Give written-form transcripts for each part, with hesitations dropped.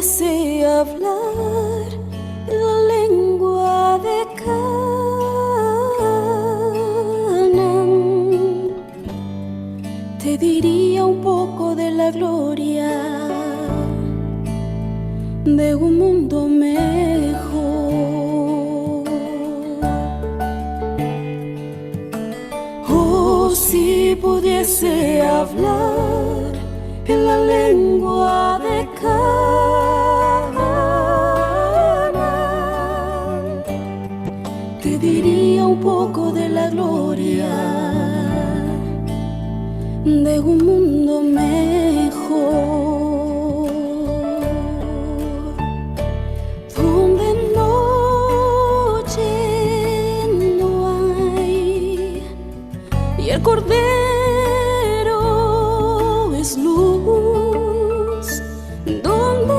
pudiese hablar en la lengua de Canaán, te diría un poco de la gloria de un mundo mejor. Oh, si pudiese hablar en la lengua de Canaán, te diría un poco de la gloria de un mundo mejor, donde noche no hay y el Cordero es luz, donde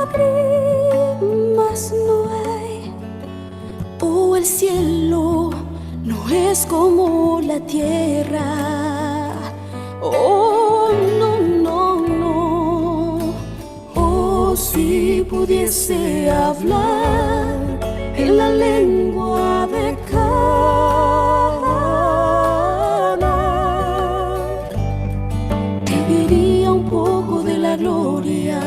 lágrimas no hay. Oh, el cielo no es como la tierra. Oh, no, no, no. Oh, si pudiese hablar en la lengua de Canaán, te diría un poco de la gloria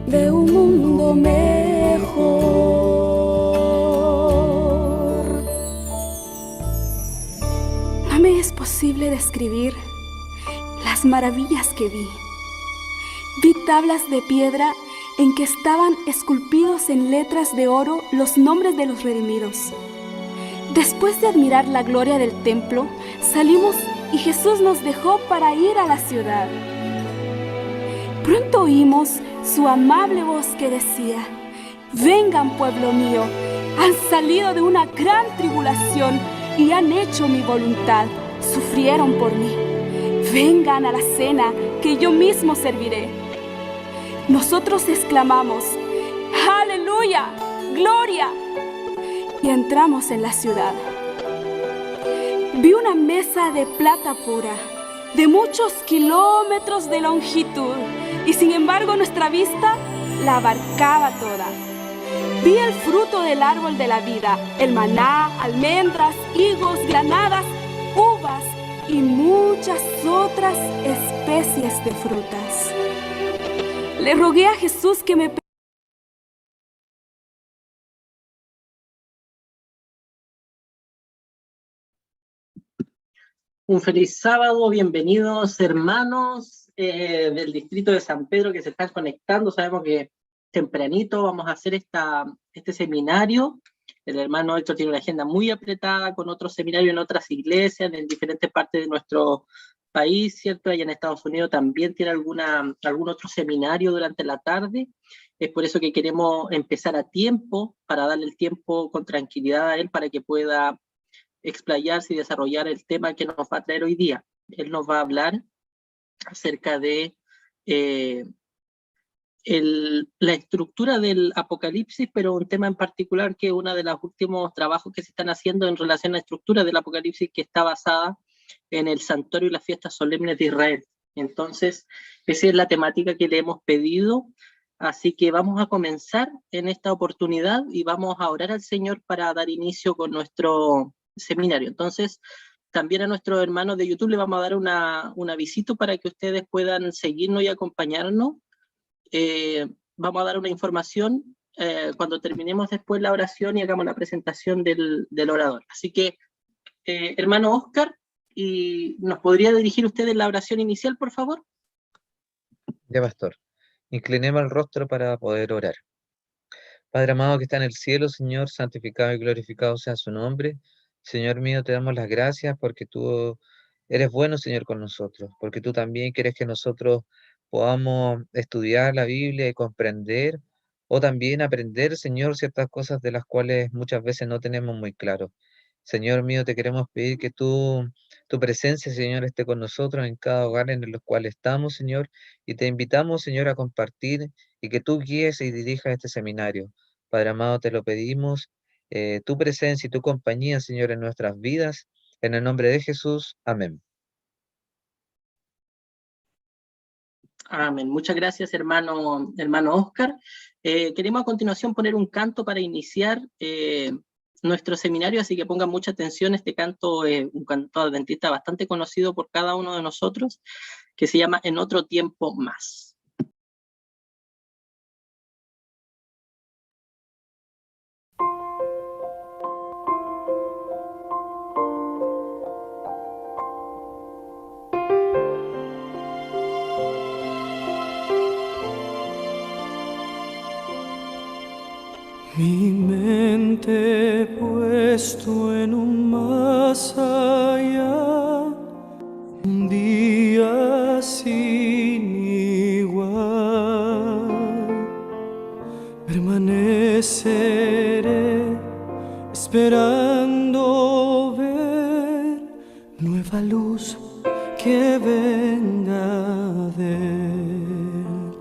de un mundo mejor. No me es posible describir las maravillas que vi. Vi tablas de piedra en que estaban esculpidos en letras de oro los nombres de los redimidos. Después de admirar la gloria del templo, salimos y Jesús nos dejó para ir a la ciudad. Pronto oímos su amable voz que decía: vengan, pueblo mío, han salido de una gran tribulación y han hecho mi voluntad, sufrieron por mí. Vengan a la cena que yo mismo serviré. Nosotros exclamamos: ¡Aleluya! ¡Gloria! Y entramos en la ciudad. Vi una mesa de plata pura, de muchos kilómetros de longitud, y sin embargo nuestra vista la abarcaba toda. Vi el fruto del árbol de la vida, el maná, almendras, higos, granadas, uvas y muchas otras especies de frutas. Le rogué a Jesús que me Un feliz sábado, bienvenidos hermanos del distrito de San Pedro que se están conectando. Sabemos que tempranito vamos a hacer este seminario. El hermano Héctor tiene una agenda muy apretada con otros seminarios en otras iglesias, en diferentes partes de nuestro país, ¿cierto? Allá en Estados Unidos también tiene algún otro seminario durante la tarde. Es por eso que queremos empezar a tiempo, para darle el tiempo con tranquilidad a él, para que pueda explayarse y desarrollar el tema que nos va a traer hoy día. Él nos va a hablar acerca de la estructura del Apocalipsis, pero un tema en particular que es uno de los últimos trabajos que se están haciendo en relación a la estructura del Apocalipsis, que está basada en el santuario y las fiestas solemnes de Israel. Entonces, esa es la temática que le hemos pedido. Así que vamos a comenzar en esta oportunidad y vamos a orar al Señor para dar inicio con nuestro seminario. Entonces, también a nuestros hermanos de YouTube le vamos a dar un avisito para que ustedes puedan seguirnos y acompañarnos. Vamos a dar una información cuando terminemos después la oración y hagamos la presentación del orador. Así que, hermano Oscar, ¿y nos podría dirigir usted en la oración inicial, por favor? Ya, pastor. Inclinemos el rostro para poder orar. Padre amado que está en el cielo, Señor, santificado y glorificado sea su nombre. Señor mío, te damos las gracias porque tú eres bueno, Señor, con nosotros, porque tú también quieres que nosotros podamos estudiar la Biblia y comprender, o también aprender, Señor, ciertas cosas de las cuales muchas veces no tenemos muy claro. Señor mío, te queremos pedir que tu presencia, Señor, esté con nosotros en cada hogar en el cual estamos, Señor, y te invitamos, Señor, a compartir y que tú guíes y dirijas este seminario. Padre amado, te lo pedimos, tu presencia y tu compañía, Señor, en nuestras vidas, en el nombre de Jesús. Amén. Amén. Muchas gracias, hermano Oscar. Queremos a continuación poner un canto para iniciar nuestro seminario, así que pongan mucha atención. Este canto es un canto adventista bastante conocido por cada uno de nosotros, que se llama En otro tiempo más. Mi mente puesto en un más allá, un día sin igual, permaneceré esperando ver nueva luz que venga de él.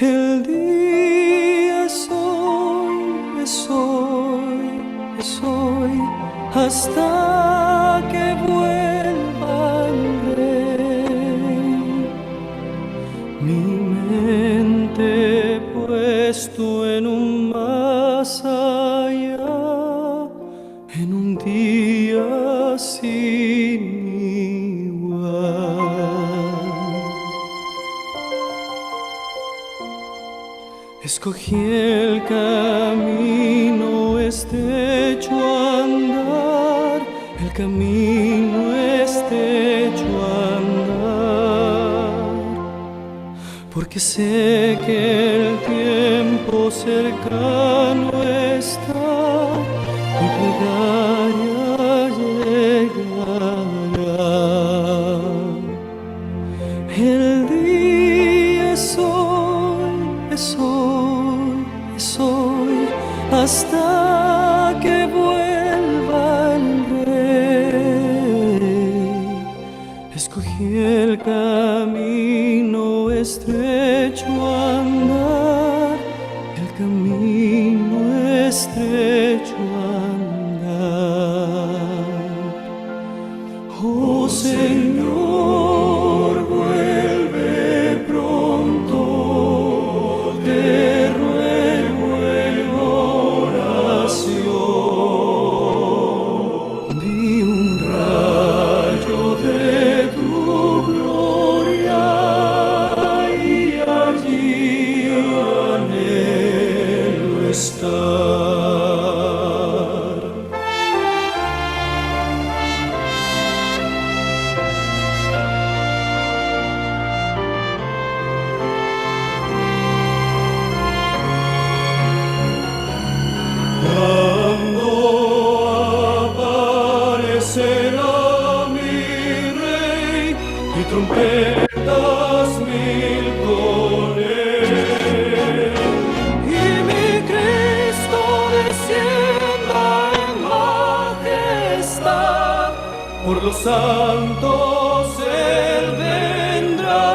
El día es hoy, hasta que vuelva el Rey. Mi mente puesto en un más allá, en un día sin igual. Escogí el camino estrecho a andar, el camino estrecho a andar, porque sé que el tiempo cercano está, mi plegaria llegará. El día es hoy, hasta que vuelva el Rey. Escogí el camino estrecho a andar, el camino estrecho a andar. Oh Señor, vuelve pronto, te ruego en oración. Vi un rayo de tu gloria y allí anhelo estar. Cuando aparecerá mi Rey y trompetas mil con él, y mi Cristo descienda en majestad, por los santos Él vendrá.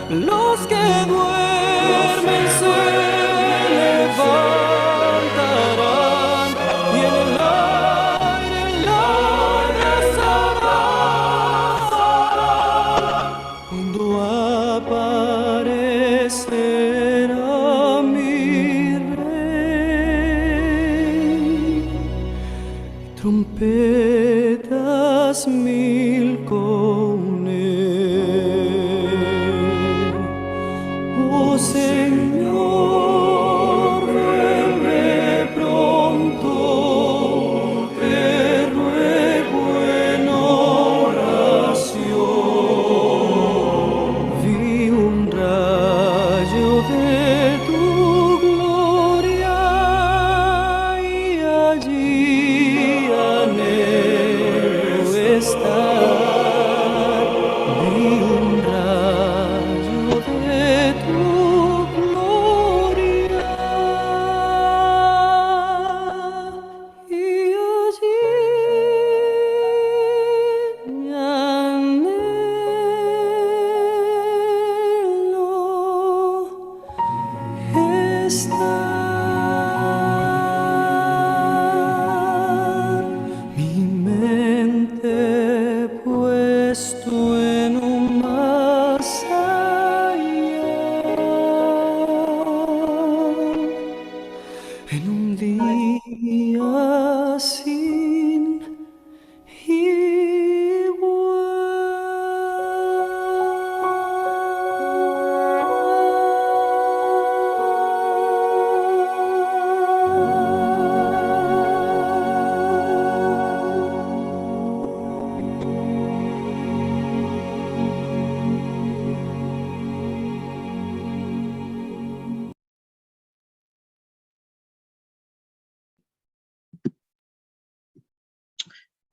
Los que duermen se levantarán y en el aire abrazarán. Cuando aparecerá mi Rey, trompetas mil con él. Oh Señor, vuelve pronto, te ruego en oración. Vi un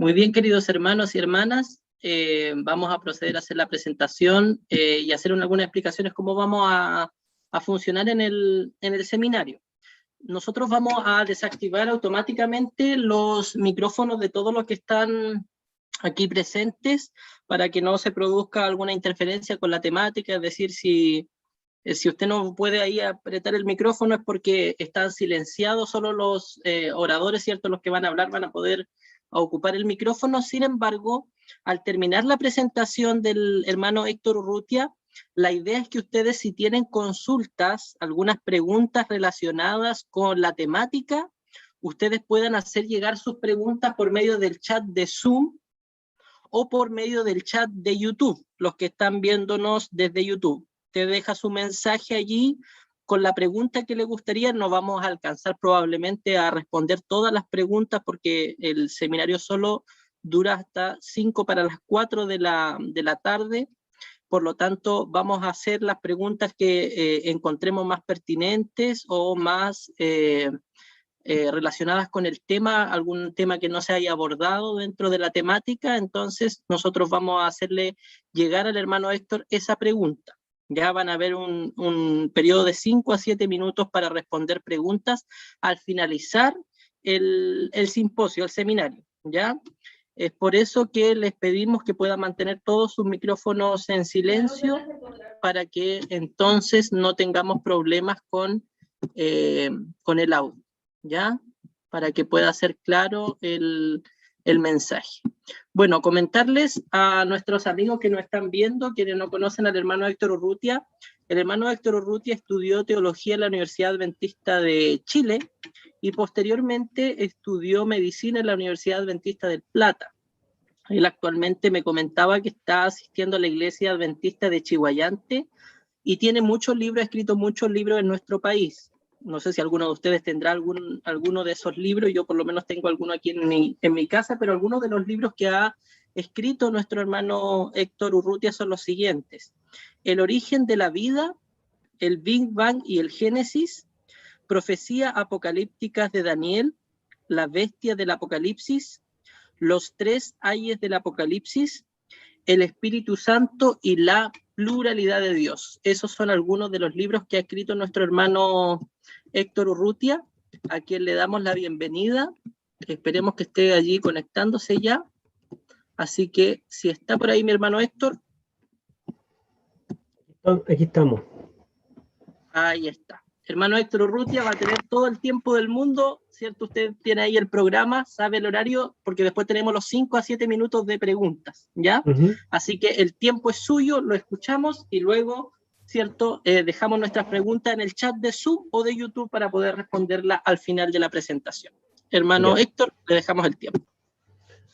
Muy bien, queridos hermanos y hermanas, vamos a proceder a hacer la presentación y hacer algunas explicaciones cómo vamos a funcionar en el seminario. Nosotros vamos a desactivar automáticamente los micrófonos de todos los que están aquí presentes para que no se produzca alguna interferencia con la temática, es decir, si usted no puede ahí apretar el micrófono es porque están silenciados, solo los oradores, ¿cierto? Los que van a hablar van a poder ocupar el micrófono. Sin embargo, al terminar la presentación del hermano Héctor Urrutia, la idea es que ustedes, si tienen consultas, algunas preguntas relacionadas con la temática, ustedes puedan hacer llegar sus preguntas por medio del chat de Zoom o por medio del chat de YouTube, los que están viéndonos desde YouTube. Te deja su mensaje allí con la pregunta que le gustaría. No vamos a alcanzar probablemente a responder todas las preguntas porque el seminario solo dura hasta 5 para las 4 de la tarde. Por lo tanto, vamos a hacer las preguntas que encontremos más pertinentes o más relacionadas con el tema, algún tema que no se haya abordado dentro de la temática. Entonces, nosotros vamos a hacerle llegar al hermano Héctor esa pregunta. Ya van a haber un periodo de 5 a 7 minutos para responder preguntas al finalizar el simposio, el seminario, ¿ya? Es por eso que les pedimos que puedan mantener todos sus micrófonos en silencio para que entonces no tengamos problemas con el audio, ¿ya? Para que pueda ser claro el mensaje. Bueno, comentarles a nuestros amigos que nos están viendo, quienes no conocen al hermano Héctor Urrutia. El hermano Héctor Urrutia estudió teología en la Universidad Adventista de Chile y posteriormente estudió medicina en la Universidad Adventista del Plata. Él actualmente me comentaba que está asistiendo a la Iglesia Adventista de Chihuayante y tiene muchos libros, ha escrito muchos libros en nuestro país. No sé si alguno de ustedes tendrá alguno de esos libros. Yo por lo menos tengo alguno aquí en mi casa, pero algunos de los libros que ha escrito nuestro hermano Héctor Urrutia son los siguientes: El origen de la vida, el Big Bang y el Génesis, Profecía apocalípticas de Daniel, La bestia del Apocalipsis, Los tres ayes del Apocalipsis, El Espíritu Santo y la pluralidad de Dios. Esos son algunos de los libros que ha escrito nuestro hermano Héctor Urrutia, a quien le damos la bienvenida. Esperemos que esté allí conectándose ya. Así que si está por ahí mi hermano Héctor. Aquí estamos. Ahí está. Hermano Héctor Urrutia va a tener todo el tiempo del mundo, ¿cierto? Usted tiene ahí el programa, sabe el horario, porque después tenemos los 5 a 7 minutos de preguntas, ¿ya? Así que el tiempo es suyo, lo escuchamos y luego, ¿cierto? Dejamos nuestras preguntas en el chat de Zoom o de YouTube para poder responderla al final de la presentación. Hermano Héctor, le dejamos el tiempo.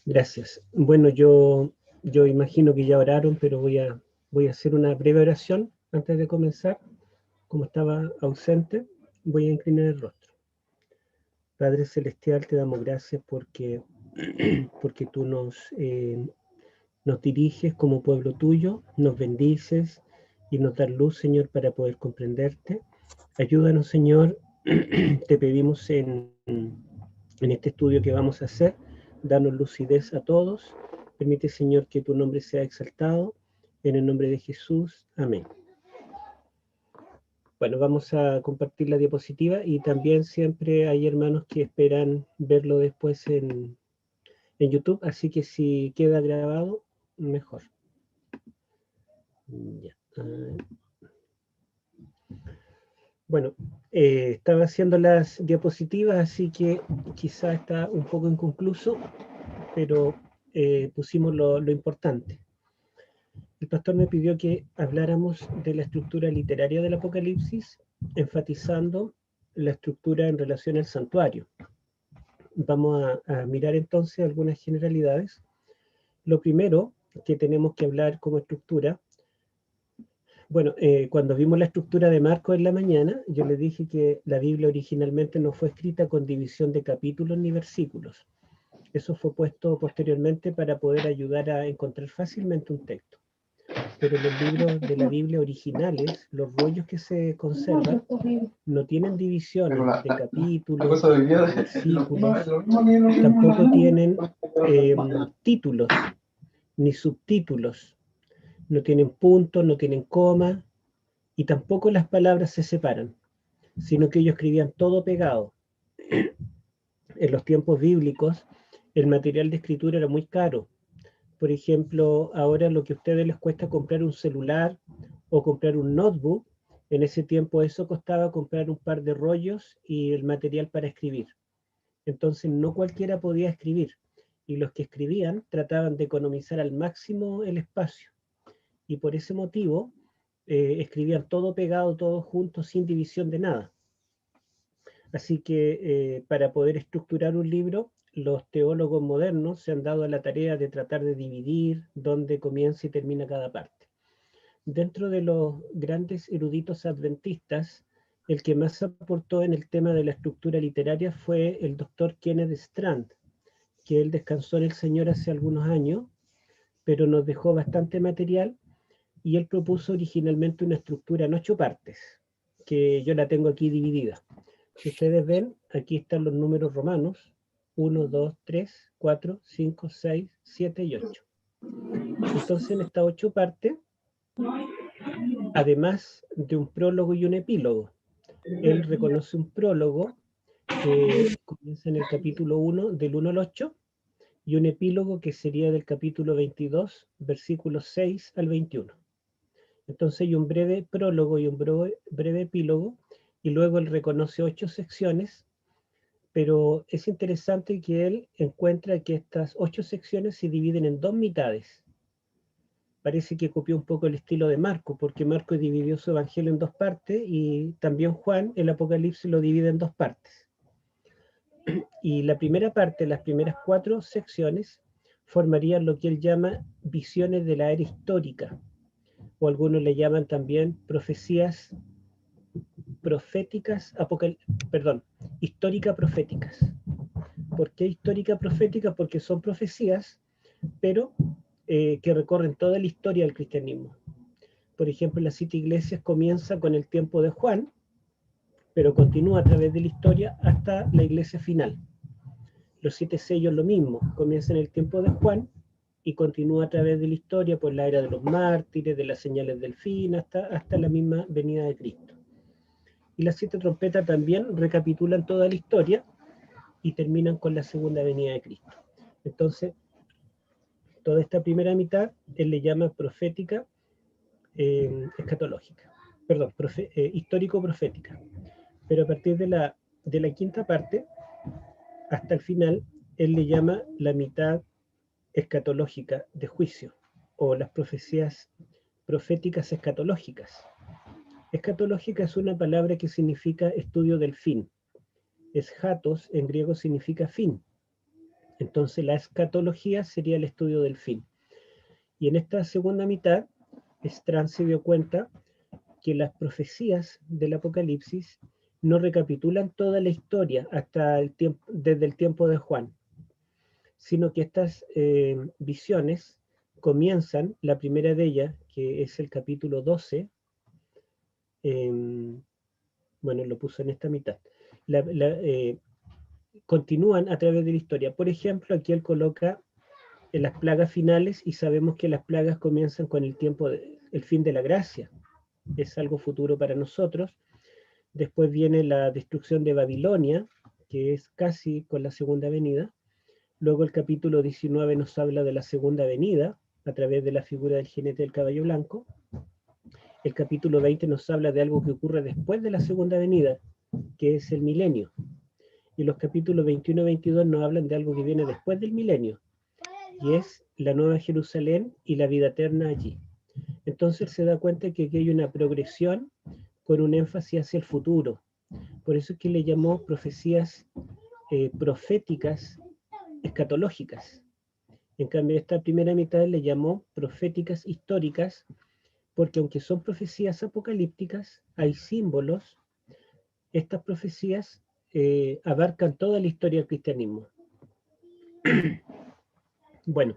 Gracias. Bueno, yo imagino que ya oraron, pero voy a hacer una breve oración antes de comenzar. Como estaba ausente, voy a inclinar el rostro. Padre Celestial, te damos gracias porque tú nos diriges como pueblo tuyo, nos bendices y nos das luz, Señor, para poder comprenderte. Ayúdanos, Señor, te pedimos en este estudio que vamos a hacer, danos lucidez a todos. Permite, Señor, que tu nombre sea exaltado. En el nombre de Jesús. Amén. Bueno, vamos a compartir la diapositiva y también siempre hay hermanos que esperan verlo después en YouTube, así que si queda grabado, mejor. Ya. Bueno, estaba haciendo las diapositivas, así que quizá está un poco inconcluso, pero pusimos lo importante. El pastor me pidió que habláramos de la estructura literaria del Apocalipsis, enfatizando la estructura en relación al santuario. Vamos a mirar entonces algunas generalidades. Lo primero que tenemos que hablar como estructura, bueno, cuando vimos la estructura de Marcos en la mañana, yo le dije que la Biblia originalmente no fue escrita con división de capítulos ni versículos. Eso fue puesto posteriormente para poder ayudar a encontrar fácilmente un texto. pero los libros de la Biblia originales, los rollos que se conservan, no tienen divisiones de capítulos, versículos, tampoco tienen títulos ni subtítulos, no tienen puntos, no tienen coma, y tampoco las palabras se separan, sino que ellos escribían todo pegado. En los tiempos bíblicos, el material de escritura era muy caro. Por ejemplo, ahora lo que a ustedes les cuesta comprar un celular o comprar un notebook, en ese tiempo eso costaba comprar un par de rollos y el material para escribir. Entonces no cualquiera podía escribir, y los que escribían trataban de economizar al máximo el espacio. Y por ese motivo escribían todo pegado, todo junto, sin división de nada. Así que para poder estructurar un libro, los teólogos modernos se han dado a la tarea de tratar de dividir dónde comienza y termina cada parte. Dentro de los grandes eruditos adventistas, el que más aportó en el tema de la estructura literaria fue el doctor Kenneth Strand, que él descansó en el Señor hace algunos años, pero nos dejó bastante material, y él propuso originalmente una estructura en 8 partes, que yo la tengo aquí dividida. Si ustedes ven, aquí están los números romanos, 1, 2, 3, 4, 5, 6, 7 y 8. Entonces en estas 8 partes, además de un prólogo y un epílogo, él reconoce un prólogo que comienza en el capítulo 1, del 1 al 8, y un epílogo que sería del capítulo 22, versículos 6 al 21. Entonces hay un breve prólogo y un breve epílogo, y luego él reconoce 8 secciones, pero es interesante que él encuentra que estas 8 secciones se dividen en 2 mitades. Parece que copió un poco el estilo de Marco, porque Marco dividió su evangelio en 2 partes, y también Juan, el Apocalipsis, lo divide en 2 partes. Y la primera parte, las primeras 4 secciones, formarían lo que él llama visiones de la era histórica, o algunos le llaman también profecías proféticas, histórica-proféticas. ¿Por qué histórica-profética? Porque son profecías, pero que recorren toda la historia del cristianismo. Por ejemplo, las 7 iglesias comienza con el tiempo de Juan, pero continúa a través de la historia hasta la iglesia final. Los 7 sellos lo mismo, comienza en el tiempo de Juan y continúa a través de la historia por la era de los mártires, de las señales del fin, hasta la misma venida de Cristo. Y las 7 trompetas también recapitulan toda la historia y terminan con la segunda venida de Cristo. Entonces, toda esta primera mitad él le llama profética escatológica, perdón, histórico-profética. Pero a partir de la quinta parte hasta el final, él le llama la mitad escatológica de juicio, o las profecías proféticas escatológicas. Escatológica es una palabra que significa estudio del fin. Eschatos en griego significa fin. Entonces la escatología sería el estudio del fin. Y en esta segunda mitad, Strand se dio cuenta que las profecías del Apocalipsis no recapitulan toda la historia hasta desde el tiempo de Juan, sino que estas visiones comienzan, la primera de ellas, que es el capítulo 12, bueno, lo puso en esta mitad, continúan a través de la historia. Por ejemplo, aquí él coloca en las plagas finales, y sabemos que las plagas comienzan con el fin de la gracia. Es algo futuro para nosotros. Después viene la destrucción de Babilonia, que es casi con la segunda venida. Luego el capítulo 19 nos habla de la segunda venida, a través de la figura del jinete del caballo blanco. El capítulo 20 nos habla de algo que ocurre después de la segunda venida, que es el milenio. Y los capítulos 21 y 22 nos hablan de algo que viene después del milenio, y es la Nueva Jerusalén y la vida eterna allí. Entonces se da cuenta que aquí hay una progresión con un énfasis hacia el futuro. Por eso es que le llamó profecías proféticas escatológicas. En cambio, esta primera mitad le llamó proféticas históricas, porque aunque son profecías apocalípticas, hay símbolos. Estas profecías abarcan toda la historia del cristianismo. Bueno,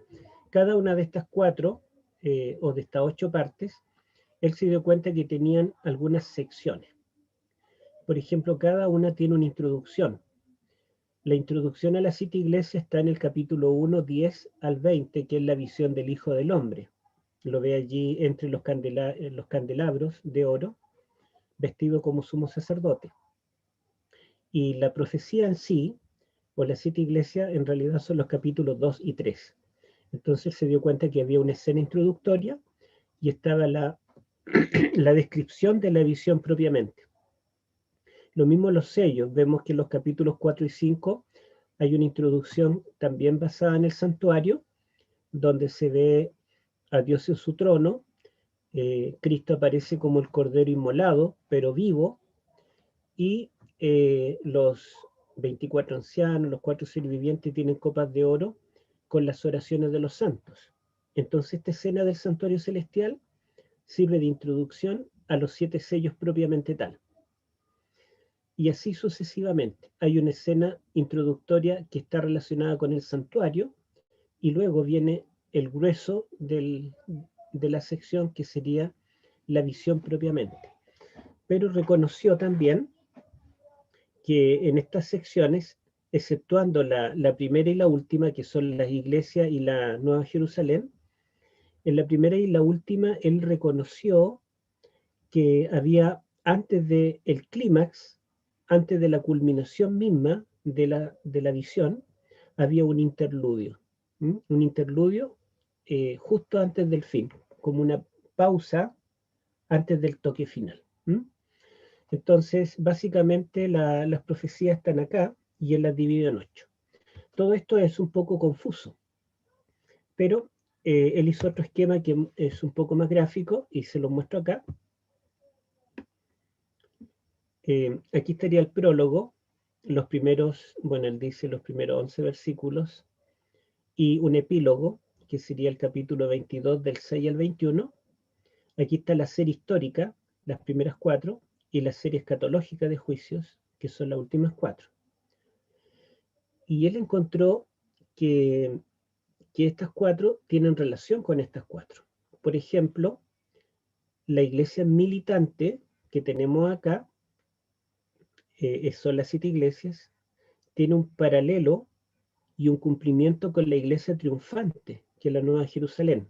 cada una de estas 4 o de estas 8 partes, él se dio cuenta que tenían algunas secciones. Por ejemplo, cada una tiene una introducción. La introducción a la 7 iglesias está en el capítulo 1, 10 al 20, que es la visión del Hijo del Hombre. Lo ve allí entre los candelabros de oro, vestido como sumo sacerdote. Y la profecía en sí, o las 7 iglesias, en realidad son los capítulos 2 y 3. Entonces se dio cuenta que había una escena introductoria y estaba la descripción de la visión propiamente. Lo mismo los sellos, vemos que en los capítulos 4 y 5 hay una introducción también basada en el santuario, donde se ve a Dios en su trono. Cristo aparece como el Cordero inmolado, pero vivo, y los 24 ancianos, los 4 seres vivientes tienen copas de oro con las oraciones de los santos. Entonces esta escena del santuario celestial sirve de introducción a los 7 sellos propiamente tal. Y así sucesivamente. Hay una escena introductoria que está relacionada con el santuario, y luego viene el grueso de la sección, que sería la visión propiamente. Pero reconoció también que en estas secciones, exceptuando la primera y la última, que son las iglesias y la Nueva Jerusalén, en la primera y la última él reconoció que había, antes del clímax, antes de la culminación misma de la visión, había un interludio. Un interludio justo antes del fin, como una pausa antes del toque final. Entonces, básicamente las profecías están acá y él las divide en 8. Todo esto es un poco confuso, pero él hizo otro esquema que es un poco más gráfico y se lo muestro acá. Aquí estaría el prólogo, los primeros, bueno, él dice los primeros 11 versículos, y un epílogo, que sería el capítulo 22 del 6 al 21. Aquí está la serie histórica, las primeras 4, y la serie escatológica de juicios, que son las últimas 4. Y él encontró que estas 4 tienen relación con estas 4. Por ejemplo, la iglesia militante que tenemos acá, son las 7 iglesias, tiene un paralelo y un cumplimiento con la iglesia triunfante, que es la Nueva Jerusalén.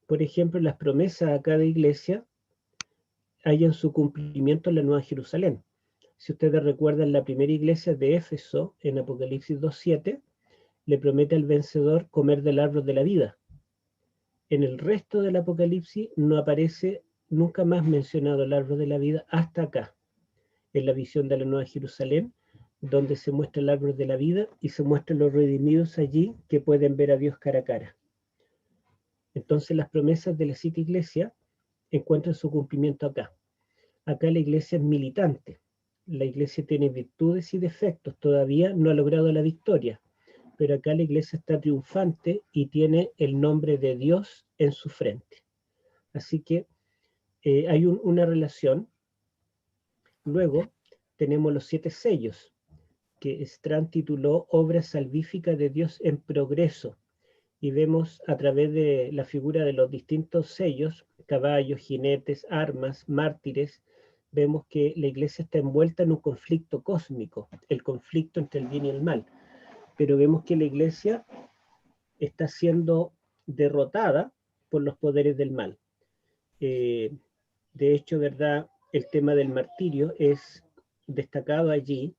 Por ejemplo, las promesas a cada iglesia hay en su cumplimiento en la Nueva Jerusalén. Si ustedes recuerdan, la primera iglesia de Éfeso, en Apocalipsis 2:7, le promete al vencedor comer del árbol de la vida. En el resto del Apocalipsis no aparece nunca más mencionado el árbol de la vida hasta acá, en la visión de la Nueva Jerusalén, donde se muestra el árbol de la vida y se muestran los redimidos allí que pueden ver a Dios cara a cara. Entonces las promesas de la 7 iglesias encuentran su cumplimiento acá. Acá la iglesia es militante. La iglesia tiene virtudes y defectos, todavía no ha logrado la victoria, pero acá la iglesia está triunfante y tiene el nombre de Dios en su frente. Así que hay una relación. Luego tenemos los 7 sellos, que Strand tituló Obra salvífica de Dios en progreso, y vemos a través de la figura de los distintos sellos, caballos, jinetes, armas, mártires, vemos que la iglesia está envuelta en un conflicto cósmico, el conflicto entre el bien y el mal, pero vemos que la iglesia está siendo derrotada por los poderes del mal. De hecho, ¿verdad? El tema del martirio es destacado allí,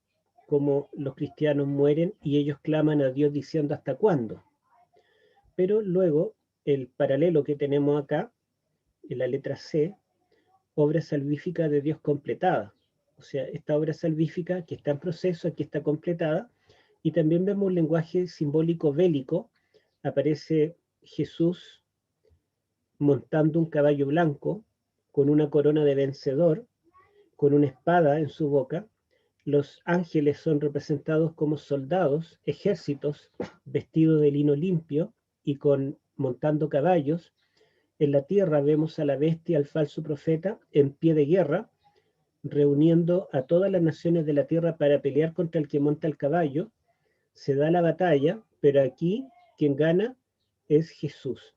como los cristianos mueren y ellos claman a Dios diciendo ¿hasta cuándo? Pero luego el paralelo que tenemos acá, en la letra C, obra salvífica de Dios completada. O sea, esta obra salvífica que está en proceso, aquí está completada, y también vemos un lenguaje simbólico bélico. Aparece Jesús montando un caballo blanco, con una corona de vencedor, con una espada en su boca. Los ángeles son representados como soldados, ejércitos, vestidos de lino limpio y montando caballos. En la tierra vemos a la bestia, al falso profeta, en pie de guerra, reuniendo a todas las naciones de la tierra para pelear contra el que monta el caballo. Se da la batalla, pero aquí quien gana es Jesús.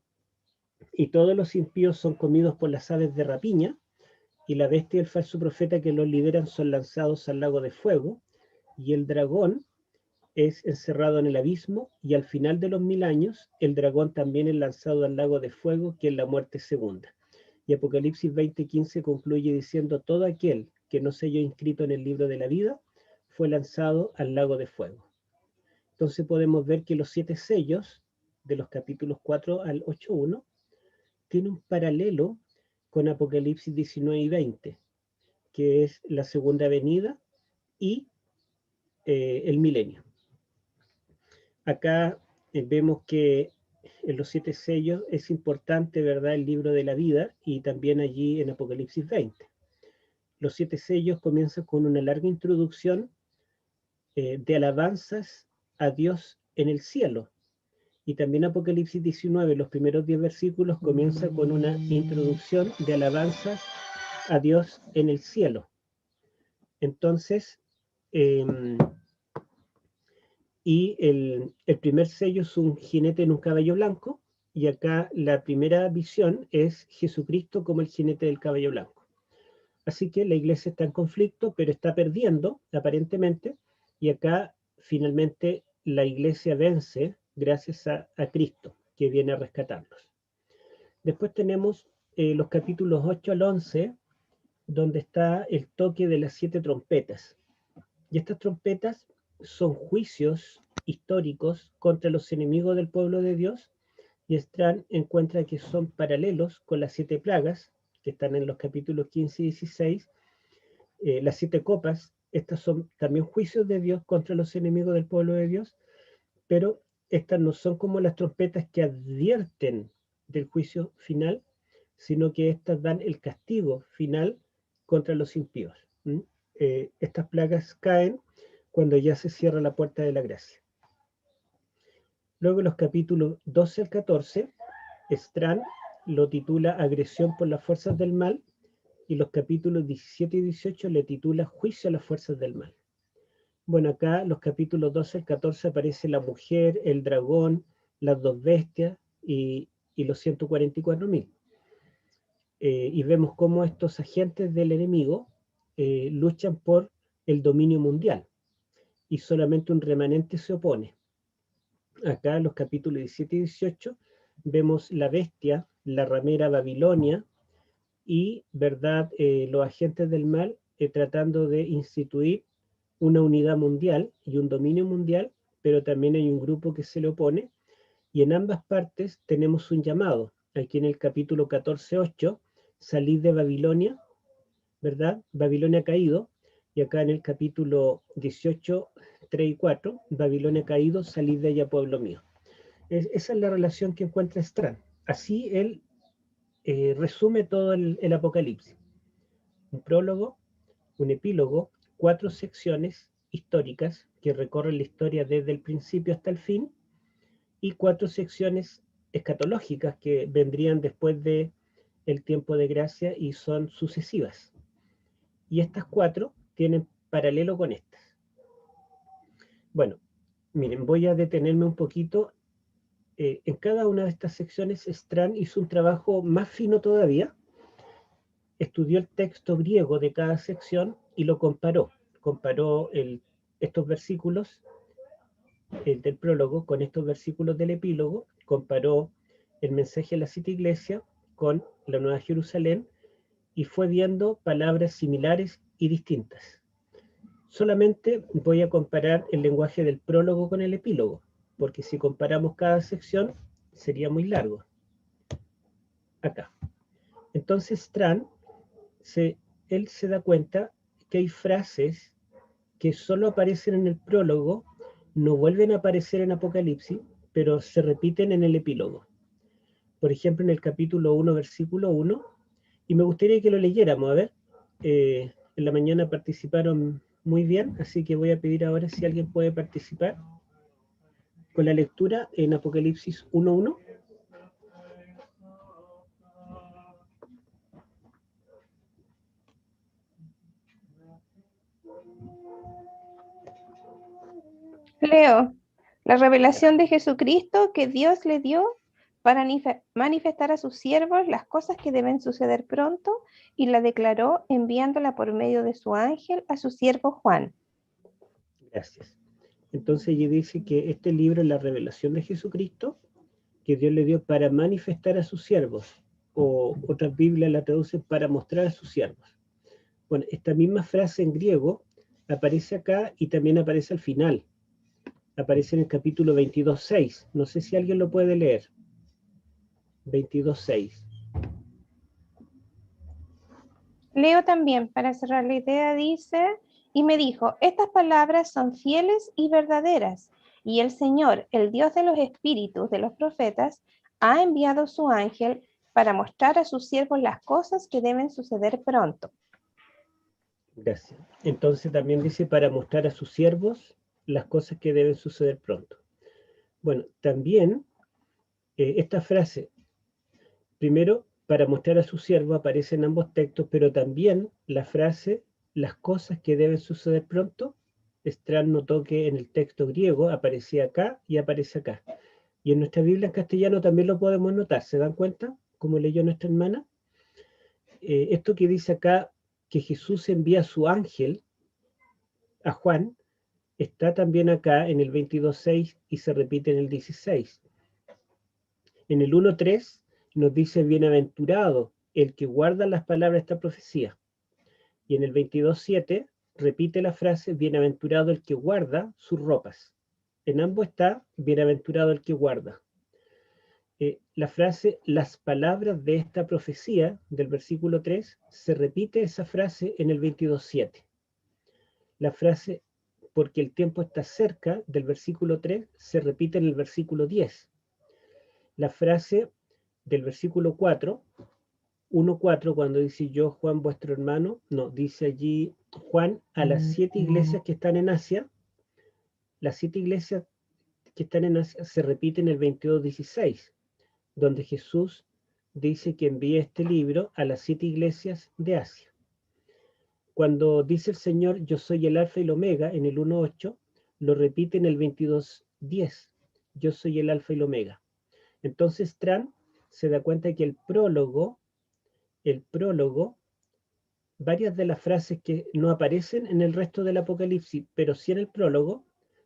y todos los impíos son comidos por las aves de rapiña, y la bestia y el falso profeta que los lideran son lanzados al lago de fuego, y el dragón es encerrado en el abismo, y al final de los 1000 años, el dragón también es lanzado al lago de fuego, que es la muerte segunda. Y Apocalipsis 20:15 concluye diciendo: todo aquel que no se halló inscrito en el libro de la vida fue lanzado al lago de fuego. Entonces podemos ver que los 7 sellos, de los capítulos 4 al 8.1, tienen un paralelo con Apocalipsis 19 y 20, que es la segunda venida y el milenio. Acá vemos que en los 7 sellos es importante, ¿verdad?, el libro de la vida, y también allí en Apocalipsis 20. Los 7 sellos comienzan con una larga introducción de alabanzas a Dios en el cielo. Y también Apocalipsis 19, los primeros 10 versículos, comienza con una introducción de alabanzas a Dios en el cielo. Entonces, y el primer sello es un jinete en un caballo blanco, y acá la primera visión es Jesucristo como el jinete del caballo blanco. Así que la iglesia está en conflicto, pero está perdiendo, aparentemente, y acá finalmente la iglesia vence gracias a Cristo, que viene a rescatarlos. Después tenemos los capítulos 8 al 11, donde está el toque de las 7 trompetas. Y estas trompetas son juicios históricos contra los enemigos del pueblo de Dios, y Strand encuentra que son paralelos con las 7 plagas, que están en los capítulos 15 y 16, las 7 copas. Estas son también juicios de Dios contra los enemigos del pueblo de Dios, pero estas no son como las trompetas que advierten del juicio final, sino que estas dan el castigo final contra los impíos. Estas plagas caen cuando ya se cierra la puerta de la gracia. Luego los capítulos 12 al 14, Strand lo titula Agresión por las fuerzas del mal, y los capítulos 17 y 18 le titula Juicio a las fuerzas del mal. Bueno, acá los capítulos 12 al 14 aparece la mujer, el dragón, las 2 bestias y los 144.000. Y vemos cómo estos agentes del enemigo luchan por el dominio mundial, y solamente un remanente se opone. Acá en los capítulos 17 y 18 vemos la bestia, la ramera Babilonia, y, ¿verdad?, los agentes del mal tratando de instituir una unidad mundial y un dominio mundial, pero también hay un grupo que se le opone, y en ambas partes tenemos un llamado. Aquí en el capítulo 14:8, salid de Babilonia, ¿verdad? Babilonia ha caído, y acá en el capítulo 18:3 y 4, Babilonia ha caído, salid de ella, pueblo mío. Esa es la relación que encuentra Strand. Así él resume todo el Apocalipsis. Un prólogo, un epílogo, 4 secciones históricas que recorren la historia desde el principio hasta el fin, y 4 secciones escatológicas que vendrían después de el tiempo de gracia y son sucesivas. Y estas 4 tienen paralelo con estas. Bueno, miren, voy a detenerme un poquito. En cada una de estas secciones Strand hizo un trabajo más fino todavía. Estudió el texto griego de cada sección y lo comparó. Comparó estos versículos del prólogo con estos versículos del epílogo, comparó el mensaje a la 7 iglesias con la Nueva Jerusalén, y fue viendo palabras similares y distintas. Solamente voy a comparar el lenguaje del prólogo con el epílogo, porque si comparamos cada sección sería muy largo. Acá. Entonces Strand él se da cuenta que hay frases que solo aparecen en el prólogo, no vuelven a aparecer en Apocalipsis, pero se repiten en el epílogo. Por ejemplo, en el capítulo 1, versículo 1, y me gustaría que lo leyéramos, a ver. En la mañana participaron muy bien, así que voy a pedir ahora si alguien puede participar con la lectura en Apocalipsis 1:1. Leo, la revelación de Jesucristo que Dios le dio para manifestar a sus siervos las cosas que deben suceder pronto, y la declaró enviándola por medio de su ángel a su siervo Juan. Gracias. Entonces ella dice que este libro es la revelación de Jesucristo que Dios le dio para manifestar a sus siervos, o otras Biblias la traducen para mostrar a sus siervos. Bueno, esta misma frase en griego aparece acá y también aparece al final. Aparece en el capítulo 22:6. No sé si alguien lo puede leer. 22:6. Leo también, para cerrar la idea, dice, y me dijo, estas palabras son fieles y verdaderas, y el Señor, el Dios de los espíritus de los profetas, ha enviado su ángel para mostrar a sus siervos las cosas que deben suceder pronto. Gracias. Entonces también dice para mostrar a sus siervos las cosas que deben suceder pronto. Bueno, también esta frase, primero, para mostrar a su siervo, aparece en ambos textos, pero también la frase, las cosas que deben suceder pronto, Strand notó que en el texto griego aparecía acá y aparece acá. Y en nuestra Biblia en castellano también lo podemos notar, ¿se dan cuenta? Como leyó nuestra hermana. Esto que dice acá, que Jesús envía a su ángel a Juan, está también acá en el 22:6 y se repite en el 16. En el 1:3 nos dice bienaventurado el que guarda las palabras de esta profecía. Y en el 22:7 repite la frase bienaventurado el que guarda sus ropas. En ambos está bienaventurado el que guarda. La frase las palabras de esta profecía del versículo 3 se repite esa frase en el 22:7. La frase porque el tiempo está cerca del versículo 3 se repite en el versículo 10. La frase del versículo 4, 1:4, cuando dice yo, Juan, vuestro hermano, no, dice allí Juan a las 7 iglesias que están en Asia, las 7 iglesias que están en Asia se repiten en el 22:16, donde Jesús dice que envía este libro a las 7 iglesias de Asia. Cuando dice el Señor, yo soy el alfa y el omega, en el 1:8, lo repite en el 22:10, yo soy el alfa y el omega. Entonces Strand se da cuenta que el prólogo, varias de las frases que no aparecen en el resto del Apocalipsis, pero sí en el prólogo,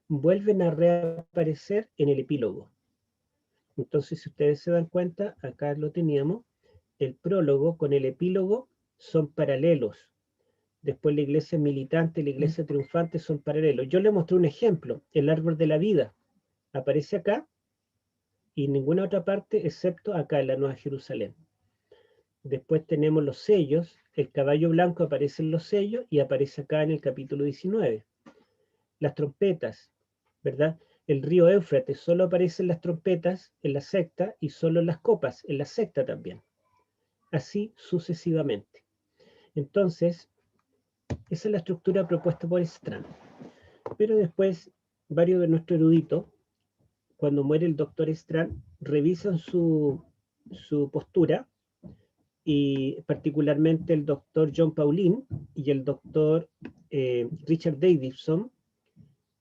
vuelven a reaparecer en el epílogo. Entonces, si ustedes se dan cuenta, acá lo teníamos, el prólogo con el epílogo son paralelos. Después la iglesia militante y la iglesia triunfante son paralelos. Yo le mostré un ejemplo, el árbol de la vida. Aparece acá y en ninguna otra parte excepto acá en la Nueva Jerusalén. Después tenemos los sellos, el caballo blanco aparece en los sellos y aparece acá en el capítulo 19. Las trompetas, ¿verdad? El río Éufrates, solo aparecen las trompetas en la sexta y solo las copas en la sexta también. Así sucesivamente. Entonces, esa es la estructura propuesta por Strand. Pero después, varios de nuestros eruditos, cuando muere el doctor Strand, revisan su postura, y particularmente el doctor John Pauline y el doctor Richard Davidson,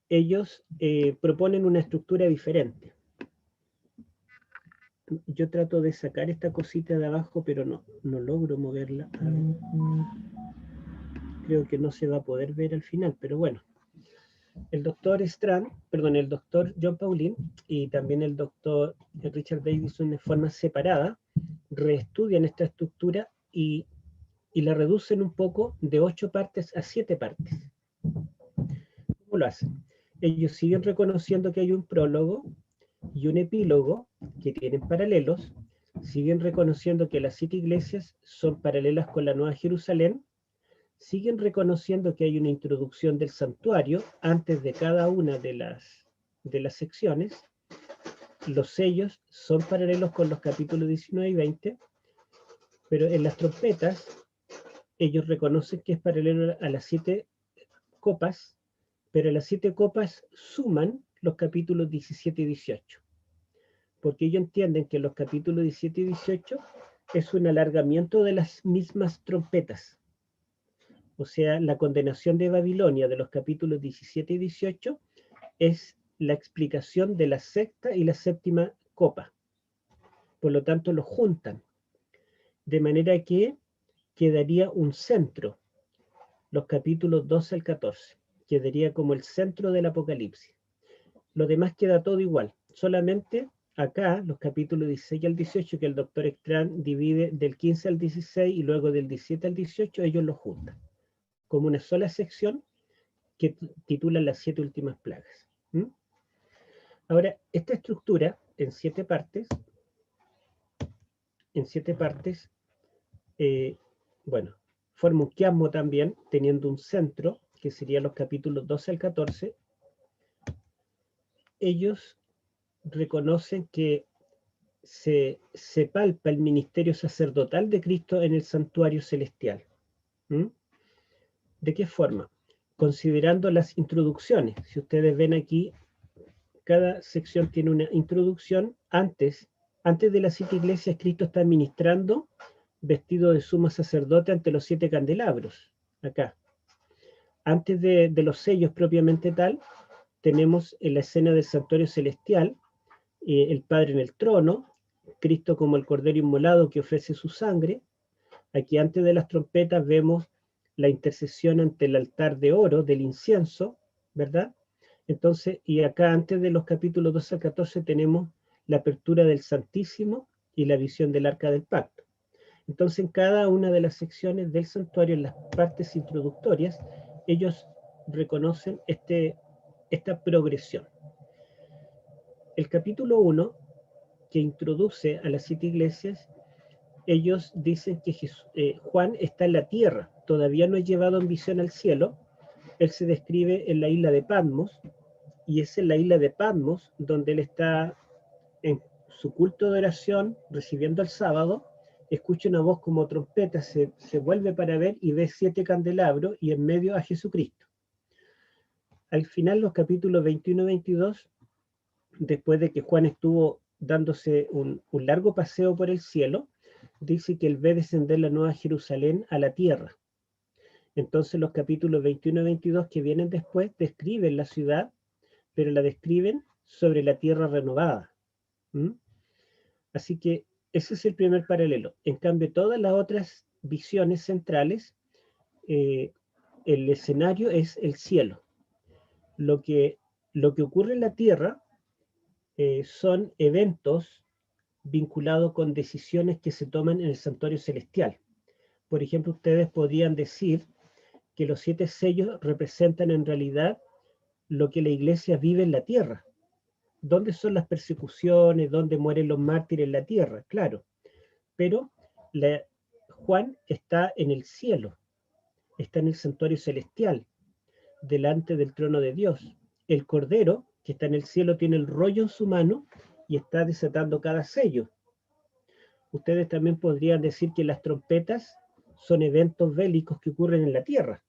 ellos proponen una estructura diferente. Yo trato de sacar esta cosita de abajo, pero no logro moverla. A ver. Creo que no se va a poder ver al final, pero bueno. El doctor el doctor John Pauline y también el doctor Richard Davidson de forma separada reestudian esta estructura y la reducen un poco de 8 partes a 7 partes. ¿Cómo lo hacen? Ellos siguen reconociendo que hay un prólogo y un epílogo que tienen paralelos, siguen reconociendo que las 7 iglesias son paralelas con la Nueva Jerusalén, siguen reconociendo que hay una introducción del santuario antes de cada una de las secciones. Los sellos son paralelos con los capítulos 19 y 20, pero en las trompetas ellos reconocen que es paralelo a las 7 copas, pero las 7 copas suman los capítulos 17 y 18, porque ellos entienden que los capítulos 17 y 18 es un alargamiento de las mismas trompetas. O sea, la condenación de Babilonia de los capítulos 17 y 18 es la explicación de la sexta y la séptima copa. por lo tanto los juntan, de manera que quedaría un centro, los capítulos 12 al 14, quedaría como el centro del Apocalipsis. Lo demás queda todo igual, solamente acá, los capítulos 16 al 18, que el doctor Strand divide del 15 al 16 y luego del 17 al 18, ellos los juntan, como una sola sección que titulan las 7 últimas plagas. ¿Mm? Ahora, esta estructura en 7 partes, bueno, forma un quiasmo también, teniendo un centro, que serían los capítulos 12 al 14. Ellos reconocen que se palpa el ministerio sacerdotal de Cristo en el santuario celestial. ¿Mm? ¿De qué forma? Considerando las introducciones. Si ustedes ven aquí, cada sección tiene una introducción. Antes de las 7 iglesias, Cristo está ministrando vestido de sumo sacerdote ante los 7 candelabros. Acá. Antes de los sellos propiamente tal, tenemos en la escena del santuario celestial, el Padre en el trono, Cristo como el Cordero inmolado que ofrece su sangre. Aquí antes de las trompetas vemos la intercesión ante el altar de oro del incienso, ¿verdad? Entonces, y acá antes de los capítulos 12 al 14 tenemos la apertura del Santísimo y la visión del Arca del Pacto. Entonces, en cada una de las secciones del santuario, en las partes introductorias, ellos reconocen esta progresión. El capítulo 1, que introduce a las 7 iglesias, ellos dicen que Juan está en la tierra, todavía no es llevado en visión al cielo. Él se describe en la isla de Patmos, y es en la isla de Patmos donde él está en su culto de oración, recibiendo el sábado, escucha una voz como trompeta, se vuelve para ver y ve 7 candelabros y en medio a Jesucristo. Al final, los capítulos 21 y 22, después de que Juan estuvo dándose un largo paseo por el cielo, dice que él ve descender la nueva Jerusalén a la tierra. Entonces los capítulos 21 y 22 que vienen después describen la ciudad, pero la describen sobre la tierra renovada. ¿Mm? Así que ese es el primer paralelo. En cambio, todas las otras visiones centrales, el escenario es el cielo. Lo que ocurre en la tierra son eventos vinculados con decisiones que se toman en el santuario celestial. Por ejemplo, ustedes podrían decir que los 7 sellos representan en realidad lo que la iglesia vive en la tierra. ¿Dónde son las persecuciones? ¿Dónde mueren los mártires en la tierra? Claro. Pero Juan está en el cielo, está en el santuario celestial, delante del trono de Dios. El Cordero, que está en el cielo, tiene el rollo en su mano y está desatando cada sello. Ustedes también podrían decir que las trompetas son eventos bélicos que ocurren en la tierra.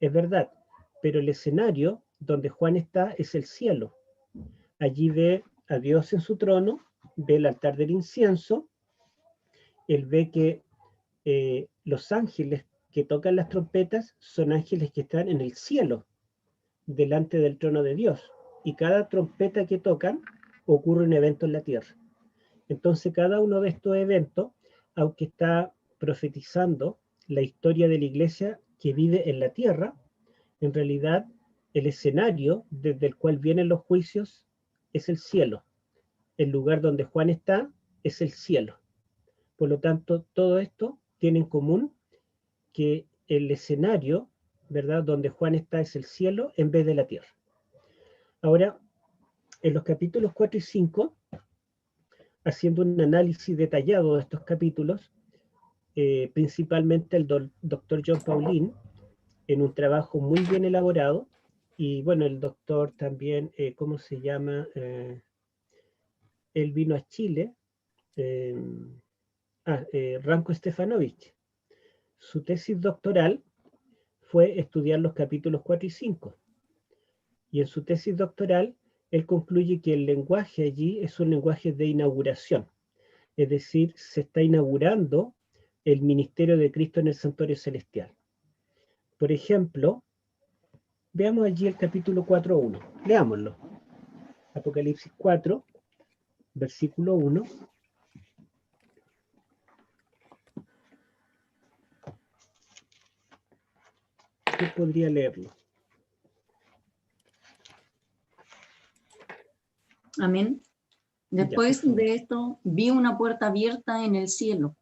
Es verdad, pero el escenario donde Juan está es el cielo. Allí ve a Dios en su trono, ve el altar del incienso, él ve que los ángeles que tocan las trompetas son ángeles que están en el cielo, delante del trono de Dios. Y cada trompeta que tocan ocurre un evento en la tierra. Entonces cada uno de estos eventos, aunque está profetizando la historia de la iglesia que vive en la tierra, en realidad el escenario desde el cual vienen los juicios es el cielo. El lugar donde Juan está es el cielo. Por lo tanto, todo esto tiene en común que el escenario, ¿verdad?, donde Juan está es el cielo en vez de la tierra. Ahora, en los capítulos 4 y 5, haciendo un análisis detallado de estos capítulos, principalmente el doctor John Pauline, en un trabajo muy bien elaborado, y bueno, el doctor también, ¿cómo se llama? Él vino a Chile, Ranko Stefanovic. Su tesis doctoral fue estudiar los capítulos 4 y 5. Y en su tesis doctoral, él concluye que el lenguaje allí es un lenguaje de inauguración. Es decir, se está inaugurando el ministerio de Cristo en el santuario celestial. Por ejemplo, veamos allí el capítulo 4.1. Leámoslo. Apocalipsis 4, versículo 1. ¿quién podría leerlo? Amén. Después de esto, vi una puerta abierta en el cielo,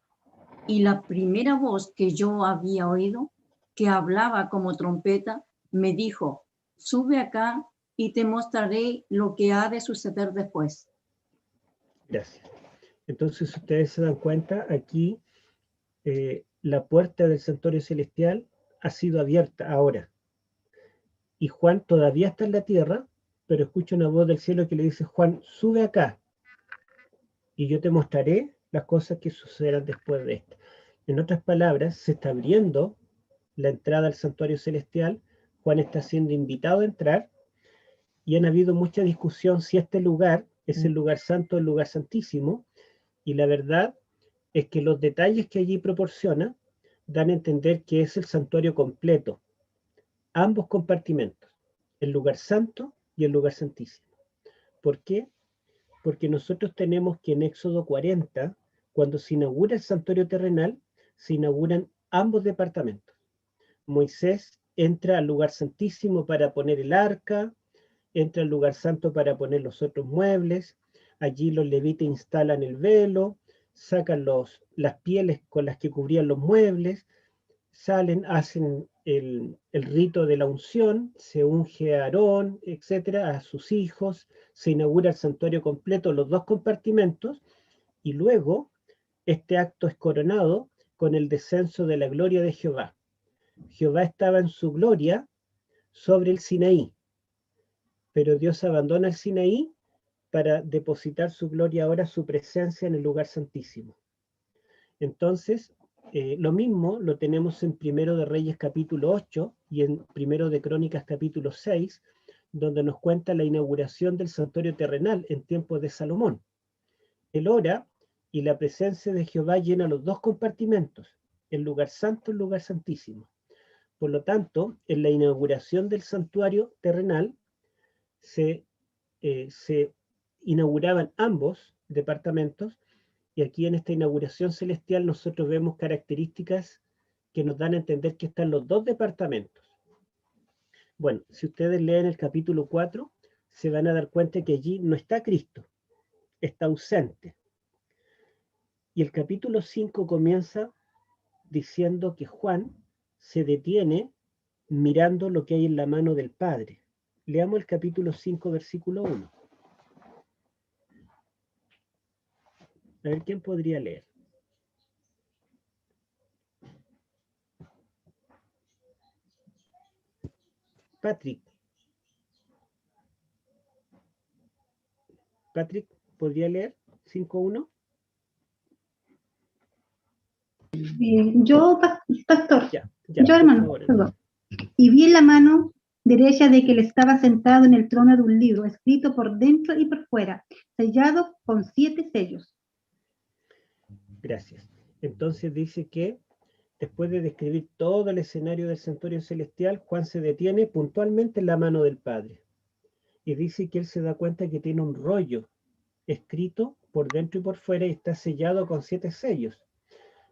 y la primera voz que yo había oído, que hablaba como trompeta, me dijo: sube acá y te mostraré lo que ha de suceder después. Gracias. Entonces, ustedes se dan cuenta, aquí la puerta del santuario celestial ha sido abierta ahora. Y Juan todavía está en la tierra, pero escucha una voz del cielo que le dice: Juan, sube acá y yo te mostraré las cosas que sucederán después de esto. En otras palabras, se está abriendo la entrada al santuario celestial. Juan está siendo invitado a entrar y han habido mucha discusión si este lugar es el lugar santo o el lugar santísimo, y la verdad es que los detalles que allí proporciona dan a entender que es el santuario completo, ambos compartimentos, el lugar santo y el lugar santísimo. ¿Por qué? Porque nosotros tenemos que en Éxodo 40, cuando se inaugura el santuario terrenal, se inauguran ambos departamentos. Moisés entra al lugar santísimo para poner el arca, entra al lugar santo para poner los otros muebles, allí los levitas instalan el velo, sacan las pieles con las que cubrían los muebles, salen, hacen el rito de la unción, se unge a Aarón, etcétera, a sus hijos, se inaugura el santuario completo, los dos compartimentos, y luego este acto es coronado con el descenso de la gloria de Jehová. Jehová estaba en su gloria sobre el Sinaí, pero Dios abandona el Sinaí para depositar su gloria ahora, su presencia en el lugar santísimo. Entonces, lo mismo lo tenemos en Primero de Reyes capítulo 8 y en Primero de Crónicas capítulo 6, donde nos cuenta la inauguración del santuario terrenal en tiempos de Salomón. Él ora y la presencia de Jehová llena los dos compartimentos, el lugar santo y el lugar santísimo. Por lo tanto, en la inauguración del santuario terrenal se inauguraban ambos departamentos, y aquí en esta inauguración celestial nosotros vemos características que nos dan a entender que están los dos departamentos. Bueno, si ustedes leen el capítulo 4, se van a dar cuenta que allí no está Cristo, está ausente. Y el capítulo 5 comienza diciendo que Juan se detiene mirando lo que hay en la mano del Padre. Leamos el capítulo 5, versículo 1. A ver, ¿quién podría leer? Patrick. Patrick, ¿podría leer 5.1? Yo, pastor, Ya, yo hermano, favor, perdón. Y vi en la mano derecha de que él estaba sentado en el trono de un libro, escrito por dentro y por fuera, sellado con 7 sellos. Gracias. Entonces dice que después de describir todo el escenario del santuario celestial, Juan se detiene puntualmente en la mano del Padre. Y dice que él se da cuenta que tiene un rollo escrito por dentro y por fuera y está sellado con 7 sellos.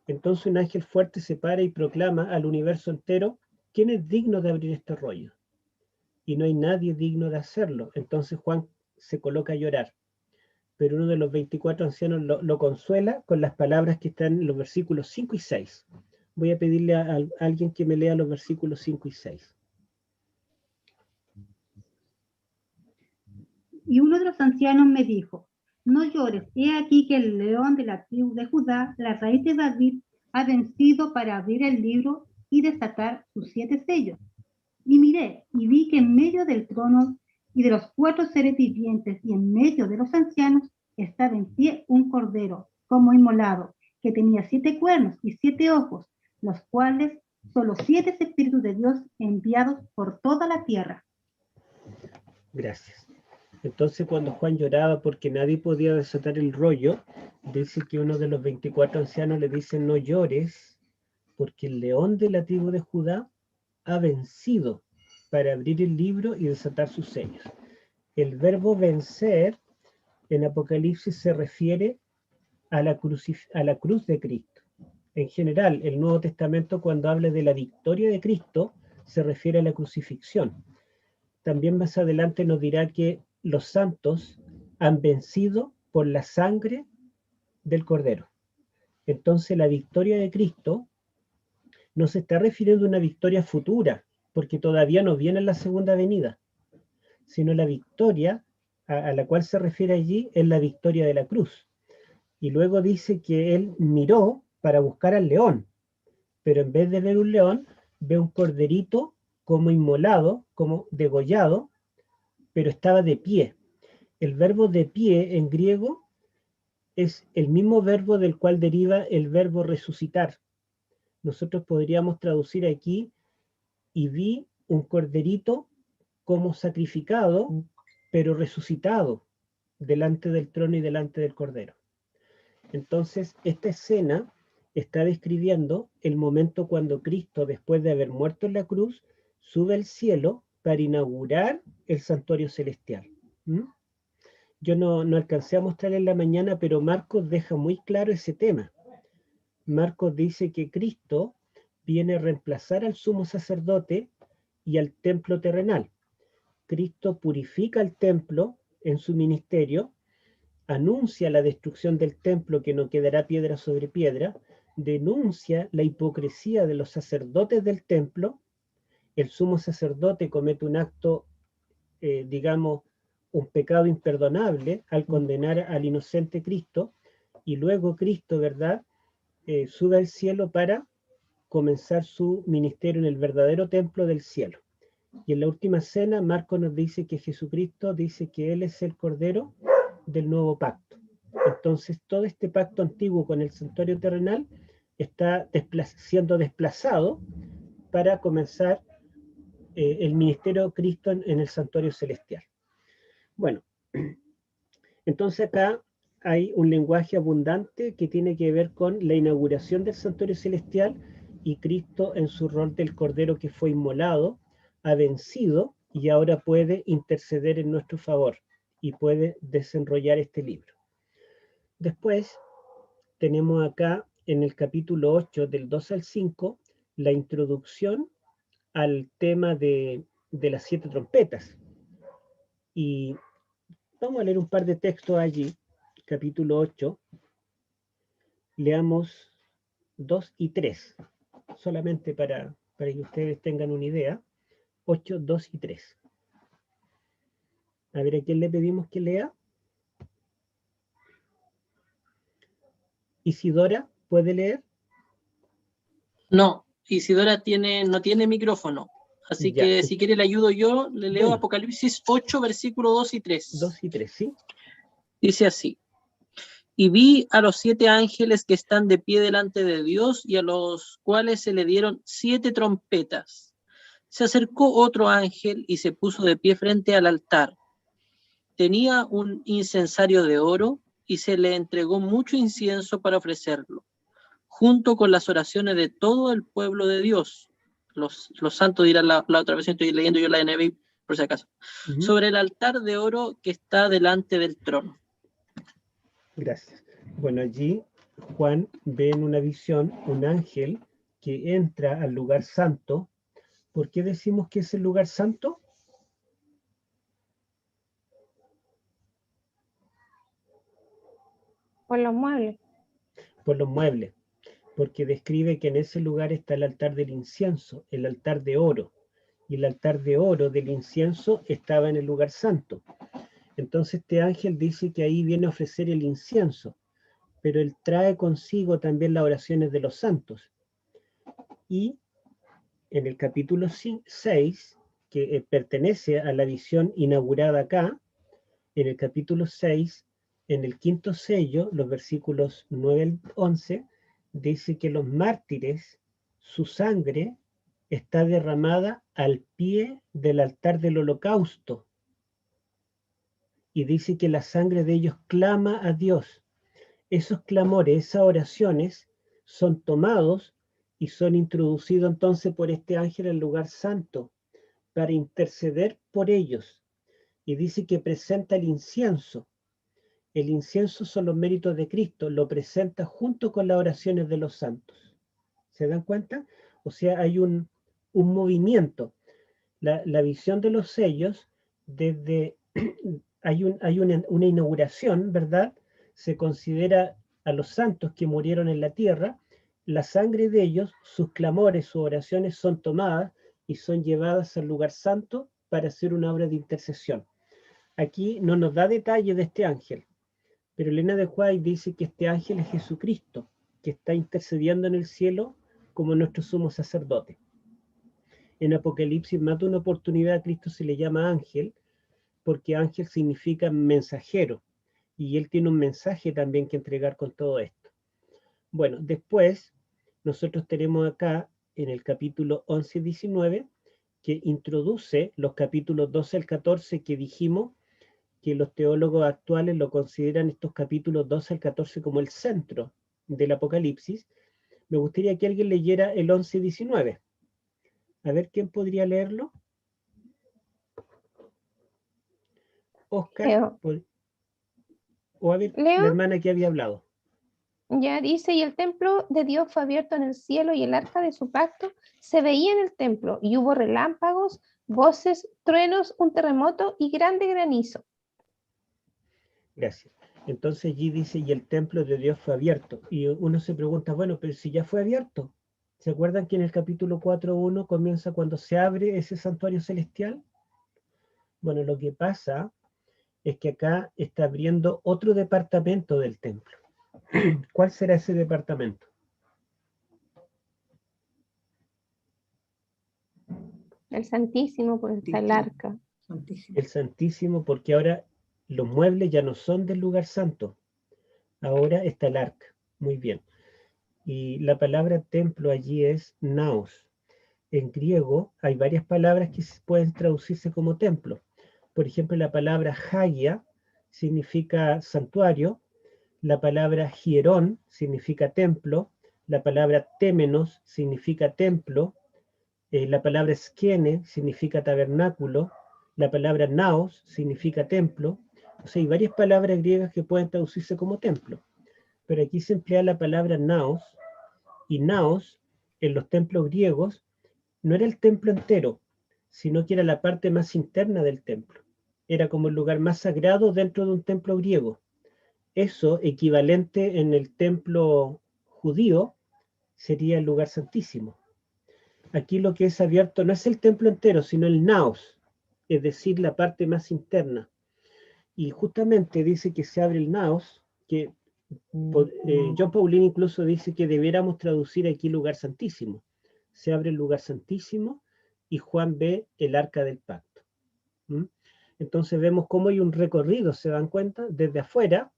Entonces un ángel fuerte se para y proclama al universo entero: ¿quién es digno de abrir este rollo? Y no hay nadie digno de hacerlo. Entonces Juan se coloca a llorar. Pero uno de los 24 ancianos lo consuela con las palabras que están en los versículos 5 y 6. Voy a pedirle a alguien que me lea los versículos 5 y 6. Y uno de los ancianos me dijo: no llores, he aquí que el león de la tribu de Judá, la raíz de David, ha vencido para abrir el libro y desatar sus 7 sellos. Y miré, y vi que en medio del trono y de los 4 seres vivientes y en medio de los ancianos estaba en pie un cordero, como inmolado, que tenía 7 cuernos y 7 ojos, los cuales son los 7 espíritus de Dios enviados por toda la tierra. Gracias. Entonces cuando Juan lloraba porque nadie podía desatar el rollo, dice que uno de los 24 ancianos le dice: no llores, porque el león de la tribu de Judá ha vencido para abrir el libro y desatar sus sellos. El verbo vencer en Apocalipsis se refiere a la cruz de Cristo. En general, el Nuevo Testamento, cuando habla de la victoria de Cristo, se refiere a la crucifixión. También más adelante nos dirá que los santos han vencido por la sangre del Cordero. Entonces la victoria de Cristo no se está refiriendo a una victoria futura, porque todavía no viene la segunda venida, sino la victoria a la cual se refiere allí es la victoria de la cruz. Y luego dice que él miró para buscar al león, pero en vez de ver un león, ve un corderito como inmolado, como degollado, pero estaba de pie. El verbo de pie en griego es el mismo verbo del cual deriva el verbo resucitar. Nosotros podríamos traducir aquí, y vi un corderito como sacrificado, pero resucitado delante del trono y delante del cordero. Entonces, esta escena está describiendo el momento cuando Cristo, después de haber muerto en la cruz, sube al cielo para inaugurar el santuario celestial. Yo no alcancé a mostrar en la mañana, pero Marcos deja muy claro ese tema. Marcos dice que Cristo viene a reemplazar al sumo sacerdote y al templo terrenal. Cristo purifica el templo en su ministerio, anuncia la destrucción del templo, que no quedará piedra sobre piedra, denuncia la hipocresía de los sacerdotes del templo. El sumo sacerdote comete un acto, digamos, un pecado imperdonable al condenar al inocente Cristo, y luego Cristo, ¿verdad?, sube al cielo para comenzar su ministerio en el verdadero templo del cielo. Y en la última cena, Marcos nos dice que Jesucristo dice que Él es el Cordero del nuevo pacto. Entonces, todo este pacto antiguo con el santuario terrenal está siendo desplazado para comenzar el ministerio de Cristo en el santuario celestial. Bueno, entonces acá hay un lenguaje abundante que tiene que ver con la inauguración del santuario celestial, y Cristo, en su rol del Cordero que fue inmolado, ha vencido y ahora puede interceder en nuestro favor y puede desenrollar este libro. Después tenemos acá en el capítulo 8, del 2 al 5, la introducción al tema de las 7 trompetas. Y vamos a leer un par de textos allí, capítulo 8, leamos 2 y 3, solamente para que ustedes tengan una idea. 8, 2 y 3. A ver, ¿a quién le pedimos que lea? ¿Isidora puede leer? No, Isidora no tiene micrófono. Así Ya. que si quiere le ayudo yo, le leo Bueno. Apocalipsis 8, versículos 2 y 3. 2 y 3, ¿sí? Dice así: y vi a los 7 ángeles que están de pie delante de Dios, y a los cuales se le dieron 7 trompetas. Se acercó otro ángel y se puso de pie frente al altar. Tenía un incensario de oro, y se le entregó mucho incienso para ofrecerlo, junto con las oraciones de todo el pueblo de Dios. Los santos dirán la otra vez, estoy leyendo yo la NBI por si acaso. Sobre el altar de oro que está delante del trono. Gracias. Bueno, allí Juan ve en una visión un ángel que entra al lugar santo. ¿Por qué decimos que es el lugar santo? Por los muebles. Por los muebles. Porque describe que en ese lugar está el altar del incienso, el altar de oro. Y el altar de oro del incienso estaba en el lugar santo. Entonces este ángel dice que ahí viene a ofrecer el incienso, pero él trae consigo también las oraciones de los santos. Y en el capítulo 6, que pertenece a la visión inaugurada acá, en el capítulo 6, en el 5º sello, los versículos 9 al 11, dice que los mártires, su sangre está derramada al pie del altar del holocausto. Y dice que la sangre de ellos clama a Dios. Esos clamores, esas oraciones, son tomados y son introducidos entonces por este ángel al lugar santo para interceder por ellos. Y dice que presenta el incienso. El incienso son los méritos de Cristo, lo presenta junto con las oraciones de los santos. ¿Se dan cuenta? O sea, hay un un movimiento. La visión de los sellos, desde hay una inauguración, ¿verdad? Se considera a los santos que murieron en la tierra, la sangre de ellos, sus clamores, sus oraciones son tomadas y son llevadas al lugar santo para hacer una obra de intercesión. Aquí no nos da detalle de este ángel, pero Elena de White dice que este ángel es Jesucristo, que está intercediendo en el cielo como nuestro sumo sacerdote. En Apocalipsis, más de una oportunidad a Cristo se le llama ángel, porque ángel significa mensajero, y él tiene un mensaje también que entregar con todo esto. Bueno, después nosotros tenemos acá en el capítulo 11 y 19, que introduce los capítulos 12 al 14 que dijimos que los teólogos actuales lo consideran estos capítulos 12 al 14 como el centro del Apocalipsis. Me gustaría que alguien leyera el 11 y 19. A ver, ¿quién podría leerlo? Oscar. O a ver, Leo. la hermana que había hablado. Ya dice, y el templo de Dios fue abierto en el cielo y el arca de su pacto se veía en el templo y hubo relámpagos, voces, truenos, un terremoto y grande granizo. Gracias. Entonces allí dice, y el templo de Dios fue abierto. Y uno se pregunta, bueno, pero si ya fue abierto. ¿Se acuerdan que en el capítulo 4.1 comienza cuando se abre ese santuario celestial? Bueno, lo que pasa es que acá está abriendo otro departamento del templo. ¿Cuál será ese departamento? El Santísimo, porque está el arca. El Santísimo, porque ahora los muebles ya no son del lugar santo. Ahora está el arca. Muy bien. Y la palabra templo allí es naos. En griego hay varias palabras que pueden traducirse como templo. Por ejemplo, la palabra hagia significa santuario, la palabra hierón significa templo, la palabra témenos significa templo, la palabra skene significa tabernáculo, la palabra naos significa templo. O sea, hay varias palabras griegas que pueden traducirse como templo. Pero aquí se emplea la palabra naos, y naos en los templos griegos no era el templo entero, sino que era la parte más interna del templo. Era como el lugar más sagrado dentro de un templo griego. Eso, equivalente en el templo judío, sería el lugar santísimo. Aquí lo que es abierto no es el templo entero, sino el naos, es decir, la parte más interna. Y justamente dice que se abre el naos, que John Paulin incluso dice que debiéramos traducir aquí lugar santísimo. Se abre el lugar santísimo y Juan ve el arca del pacto. Entonces vemos cómo hay un recorrido, ¿se dan cuenta? Desde afuera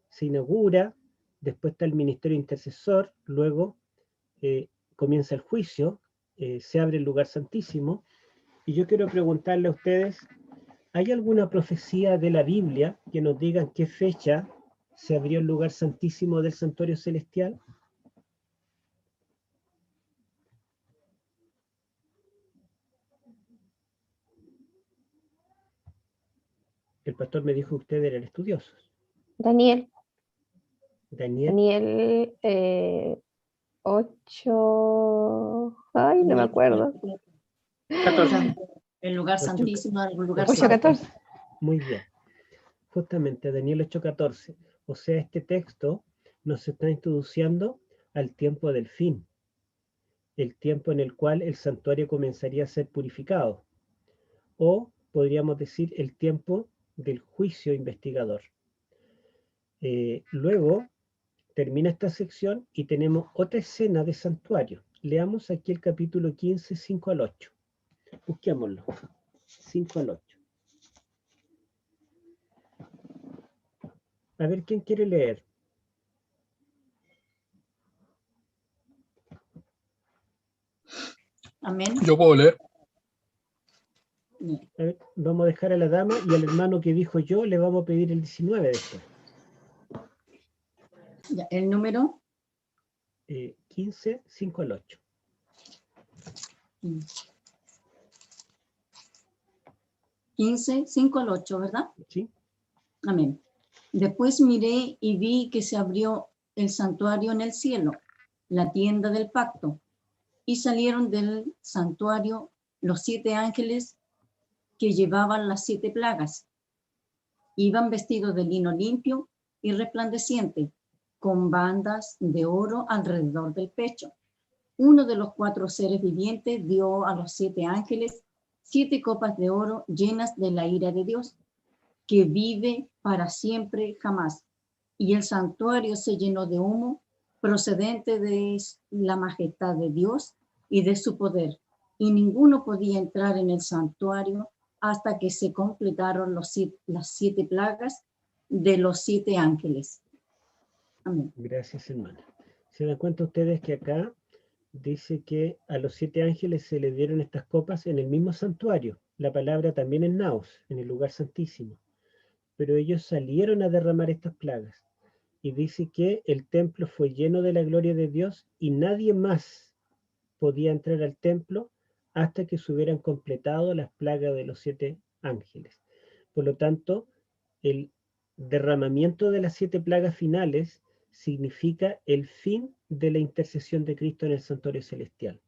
se inaugura, después está el ministerio intercesor, luego comienza el juicio, se abre el lugar santísimo. Y yo quiero preguntarle a ustedes, ¿hay alguna profecía de la Biblia que nos diga en qué fecha se abrió el lugar santísimo del santuario celestial? El pastor me dijo que ustedes eran estudiosos. Daniel. Daniel 8... Ay, no me acuerdo. 14. El lugar santísimo, el lugar 8:14. Muy bien. Justamente Daniel 8:14. O sea, este texto nos está introduciendo al tiempo del fin. El tiempo en el cual el santuario comenzaría a ser purificado. O podríamos decir el tiempo del juicio investigador. Luego termina esta sección y tenemos otra escena de santuario. Leamos aquí el capítulo 15, 5 al 8. Busquémoslo. 5 al 8. A ver, ¿quién quiere leer? Amén. Yo puedo leer. A ver, vamos a dejar a la dama y al hermano que dijo yo le vamos a pedir el 19 después. Ya, el número 15, 5 al 8. 15, 5 al 8, ¿verdad? Sí. Amén. Después miré y vi que se abrió el santuario en el cielo, la tienda del pacto, Y salieron del santuario los 7 ángeles que llevaban las 7 plagas. Iban vestidos de lino limpio y resplandeciente, con bandas de oro alrededor del pecho. Uno de los 4 seres vivientes dio a los 7 ángeles 7 copas de oro llenas de la ira de Dios, que vive para siempre jamás. Y el santuario se llenó de humo procedente de la majestad de Dios y de su poder. Y ninguno podía entrar en el santuario hasta que se completaron las 7 plagas de los 7 ángeles. Amén. Gracias, hermana. ¿Se dan cuenta ustedes que acá dice que a los 7 ángeles se les dieron estas copas en el mismo santuario? La palabra también en Naos, en el lugar santísimo. Pero ellos salieron a derramar estas plagas. Y dice que el templo fue lleno de la gloria de Dios y nadie más podía entrar al templo hasta que se hubieran completado las plagas de los 7 ángeles. Por lo tanto, el derramamiento de las 7 plagas finales significa el fin de la intercesión de Cristo en el santuario celestial,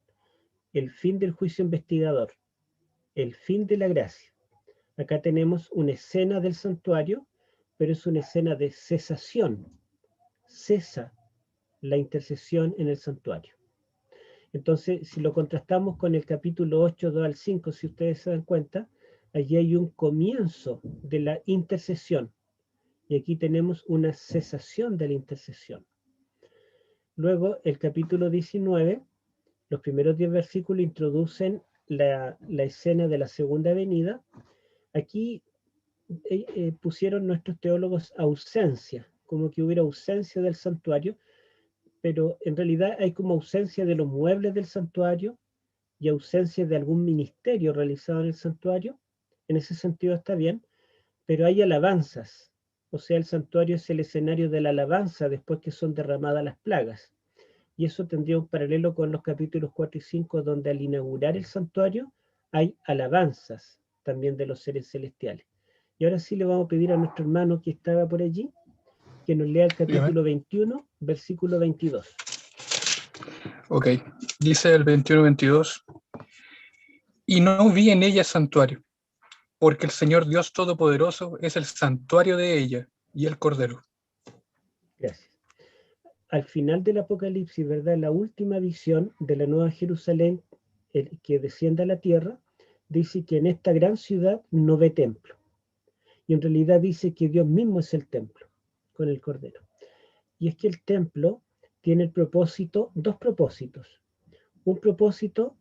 el fin del juicio investigador, el fin de la gracia. Acá tenemos una escena del santuario, pero es una escena de cesación. Cesa la intercesión en el santuario. Entonces, si lo contrastamos con el capítulo 8, 2 al 5, si ustedes se dan cuenta, allí hay un comienzo de la intercesión. Y aquí tenemos una cesación de la intercesión. Luego, el capítulo 19, los primeros 10 versículos introducen la escena de la segunda venida. Aquí pusieron nuestros teólogos ausencia, como que hubiera ausencia del santuario, pero en realidad hay como ausencia de los muebles del santuario y ausencia de algún ministerio realizado en el santuario. En ese sentido está bien, pero hay alabanzas. O sea, el santuario es el escenario de la alabanza después que son derramadas las plagas. Y eso tendría un paralelo con los capítulos 4 y 5, donde al inaugurar el santuario hay alabanzas también de los seres celestiales. Y ahora sí le vamos a pedir a nuestro hermano que estaba por allí, que nos lea el capítulo 21, versículo 22. Ok, dice el 21-22, y no vi en ella santuario, porque el Señor Dios Todopoderoso es el santuario de ella y el Cordero. Gracias. Al final del Apocalipsis, ¿verdad? La última visión de la Nueva Jerusalén, que desciende a la tierra, dice que en esta gran ciudad no ve templo. Y en realidad dice que Dios mismo es el templo, con el Cordero. Y es que el templo tiene el propósito, 2 propósitos. Un propósito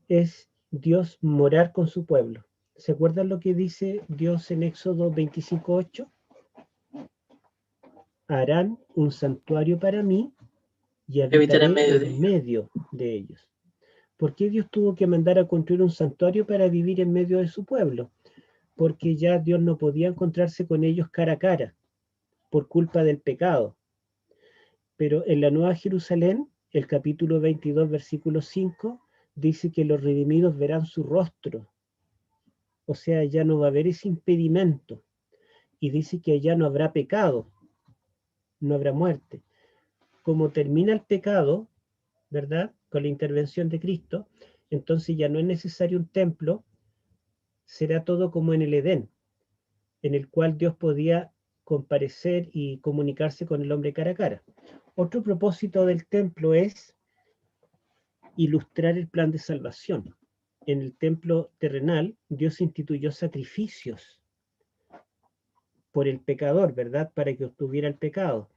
es Dios morar con su pueblo. ¿Se acuerdan lo que dice Dios en Éxodo 25:8? Harán un santuario para mí y habitaré en medio de ellos. ¿Por qué Dios tuvo que mandar a construir un santuario para vivir en medio de su pueblo? Porque ya Dios no podía encontrarse con ellos cara a cara por culpa del pecado. Pero en la Nueva Jerusalén, el capítulo 22, versículo 5, dice que los redimidos verán su rostro. O sea, ya no va a haber ese impedimento. Y dice que allá no habrá pecado, no habrá muerte. Como termina el pecado, ¿verdad? Con la intervención de Cristo, entonces ya no es necesario un templo, será todo como en el Edén, en el cual Dios podía comparecer y comunicarse con el hombre cara a cara. Otro propósito del templo es ilustrar el plan de salvación. En el templo terrenal, Dios instituyó sacrificios por el pecador, ¿verdad? Para que obtuviera el pecado.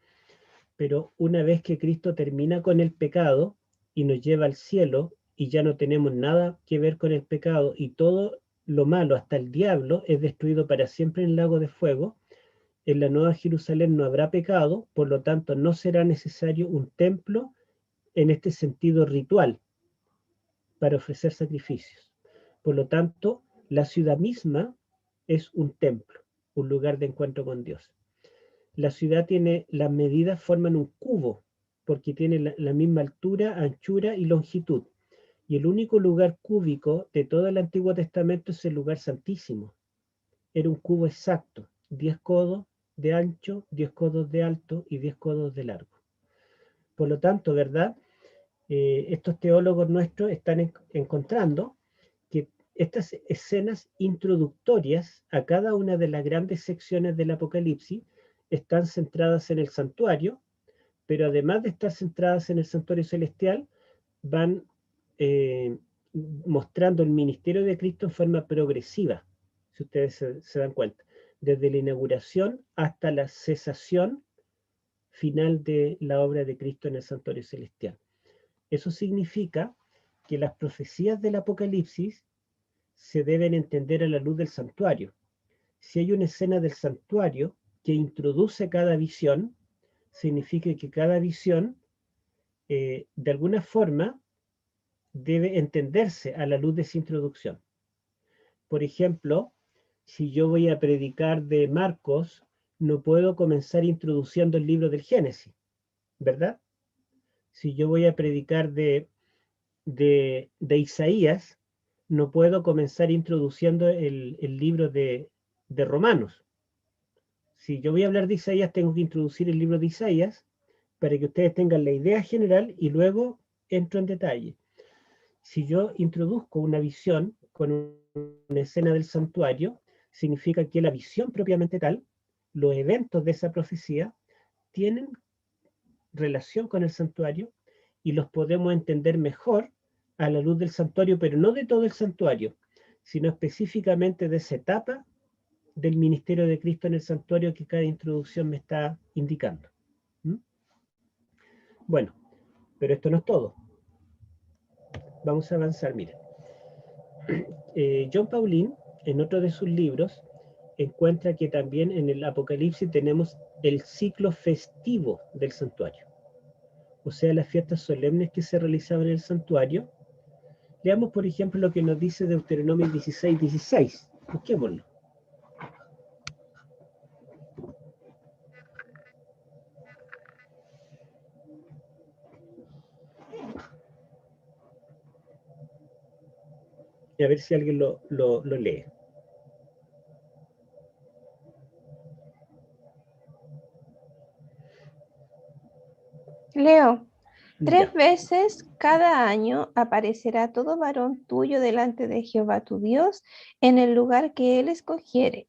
Pero una vez que Cristo termina con el pecado y nos lleva al cielo y ya no tenemos nada que ver con el pecado y todo lo malo, hasta el diablo, es destruido para siempre en el lago de fuego, en la Nueva Jerusalén no habrá pecado, por lo tanto no será necesario un templo en este sentido ritual para ofrecer sacrificios. Por lo tanto, la ciudad misma es un templo, un lugar de encuentro con Dios. La ciudad tiene, las medidas forman un cubo, porque tiene la misma altura, anchura y longitud. Y el único lugar cúbico de todo el Antiguo Testamento es el lugar santísimo. Era un cubo exacto, 10 codos de ancho, 10 codos de alto y 10 codos de largo. Por lo tanto, ¿verdad? estos teólogos nuestros están encontrando que estas escenas introductorias a cada una de las grandes secciones del Apocalipsis están centradas en el santuario, pero además de estar centradas en el santuario celestial, van mostrando el ministerio de Cristo en forma progresiva, si ustedes se dan cuenta, desde la inauguración hasta la cesación final de la obra de Cristo en el santuario celestial. Eso significa que las profecías del Apocalipsis se deben entender a la luz del santuario. Si hay una escena del santuario que introduce cada visión, significa que cada visión, de alguna forma, debe entenderse a la luz de esa introducción. Por ejemplo, si yo voy a predicar de Marcos, no puedo comenzar introduciendo el libro del Génesis, ¿verdad? Si yo voy a predicar de Isaías, no puedo comenzar introduciendo el libro de Romanos. Si yo voy a hablar de Isaías, tengo que introducir el libro de Isaías para que ustedes tengan la idea general y luego entro en detalle. Si yo introduzco una visión con una escena del santuario, significa que la visión propiamente tal, los eventos de esa profecía, tienen relación con el santuario y los podemos entender mejor a la luz del santuario, pero no de todo el santuario, sino específicamente de esa etapa del ministerio de Cristo en el santuario que cada introducción me está indicando. Bueno, pero esto no es todo. Vamos a avanzar, miren. John Pauline, en otro de sus libros, encuentra que también en el Apocalipsis tenemos el ciclo festivo del santuario. O sea, las fiestas solemnes que se realizaban en el santuario. Leamos, por ejemplo, lo que nos dice Deuteronomio 16:16. Busquémoslo. Y a ver si alguien lo lee. Leo, Ya. 3 veces cada año aparecerá todo varón tuyo delante de Jehová tu Dios en el lugar que él escogiere,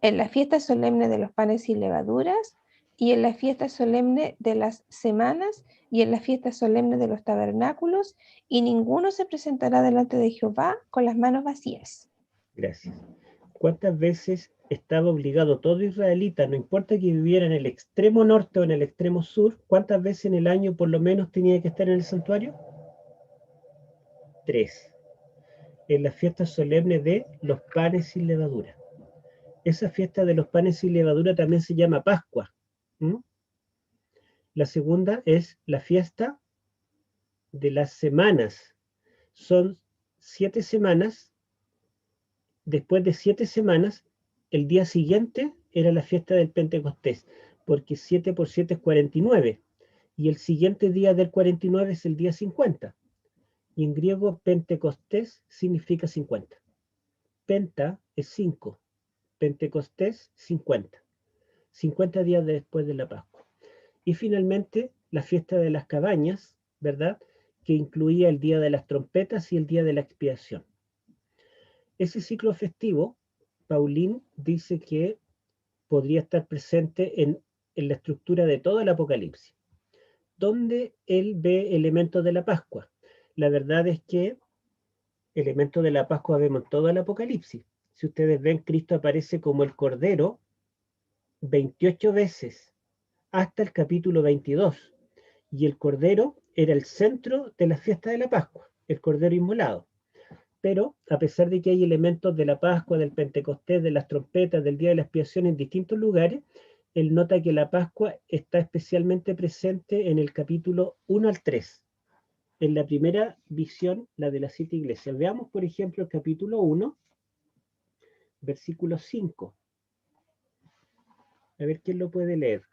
en la fiesta solemne de los panes y levaduras, y en la fiesta solemne de las semanas, y en la fiesta solemne de los tabernáculos, y ninguno se presentará delante de Jehová con las manos vacías. Gracias. ¿Cuántas veces estaba obligado todo israelita, no importa que viviera en el extremo norte o en el extremo sur, cuántas veces en el año por lo menos tenía que estar en el santuario? 3. En la fiesta solemne de los panes sin levadura. Esa fiesta de los panes sin levadura también se llama Pascua. La segunda es la fiesta de las semanas. Son 7 semanas. Después de 7 semanas, el día siguiente era la fiesta del Pentecostés, porque 7 por 7 es 49, y el siguiente día del 49 es el día 50. Y en griego, Pentecostés significa 50. Penta es 5, Pentecostés 50. 50 días después de la Pascua. Y finalmente, la fiesta de las cabañas, ¿verdad?, que incluía el día de las trompetas y el día de la expiación. Ese ciclo festivo, Pauline dice que podría estar presente en la estructura de todo el Apocalipsis, donde él ve elementos de la Pascua. La verdad es que elementos de la Pascua vemos en todo el Apocalipsis. Si ustedes ven, Cristo aparece como el Cordero 28 veces, hasta el capítulo 22. Y el Cordero era el centro de la fiesta de la Pascua, el Cordero inmolado. Pero a pesar de que hay elementos de la Pascua, del Pentecostés, de las trompetas, del Día de la Expiación en distintos lugares, él nota que la Pascua está especialmente presente en el capítulo 1 al 3. En la primera visión, la de las 7 iglesias. Veamos, por ejemplo, el capítulo 1, versículo 5. A ver quién lo puede leer.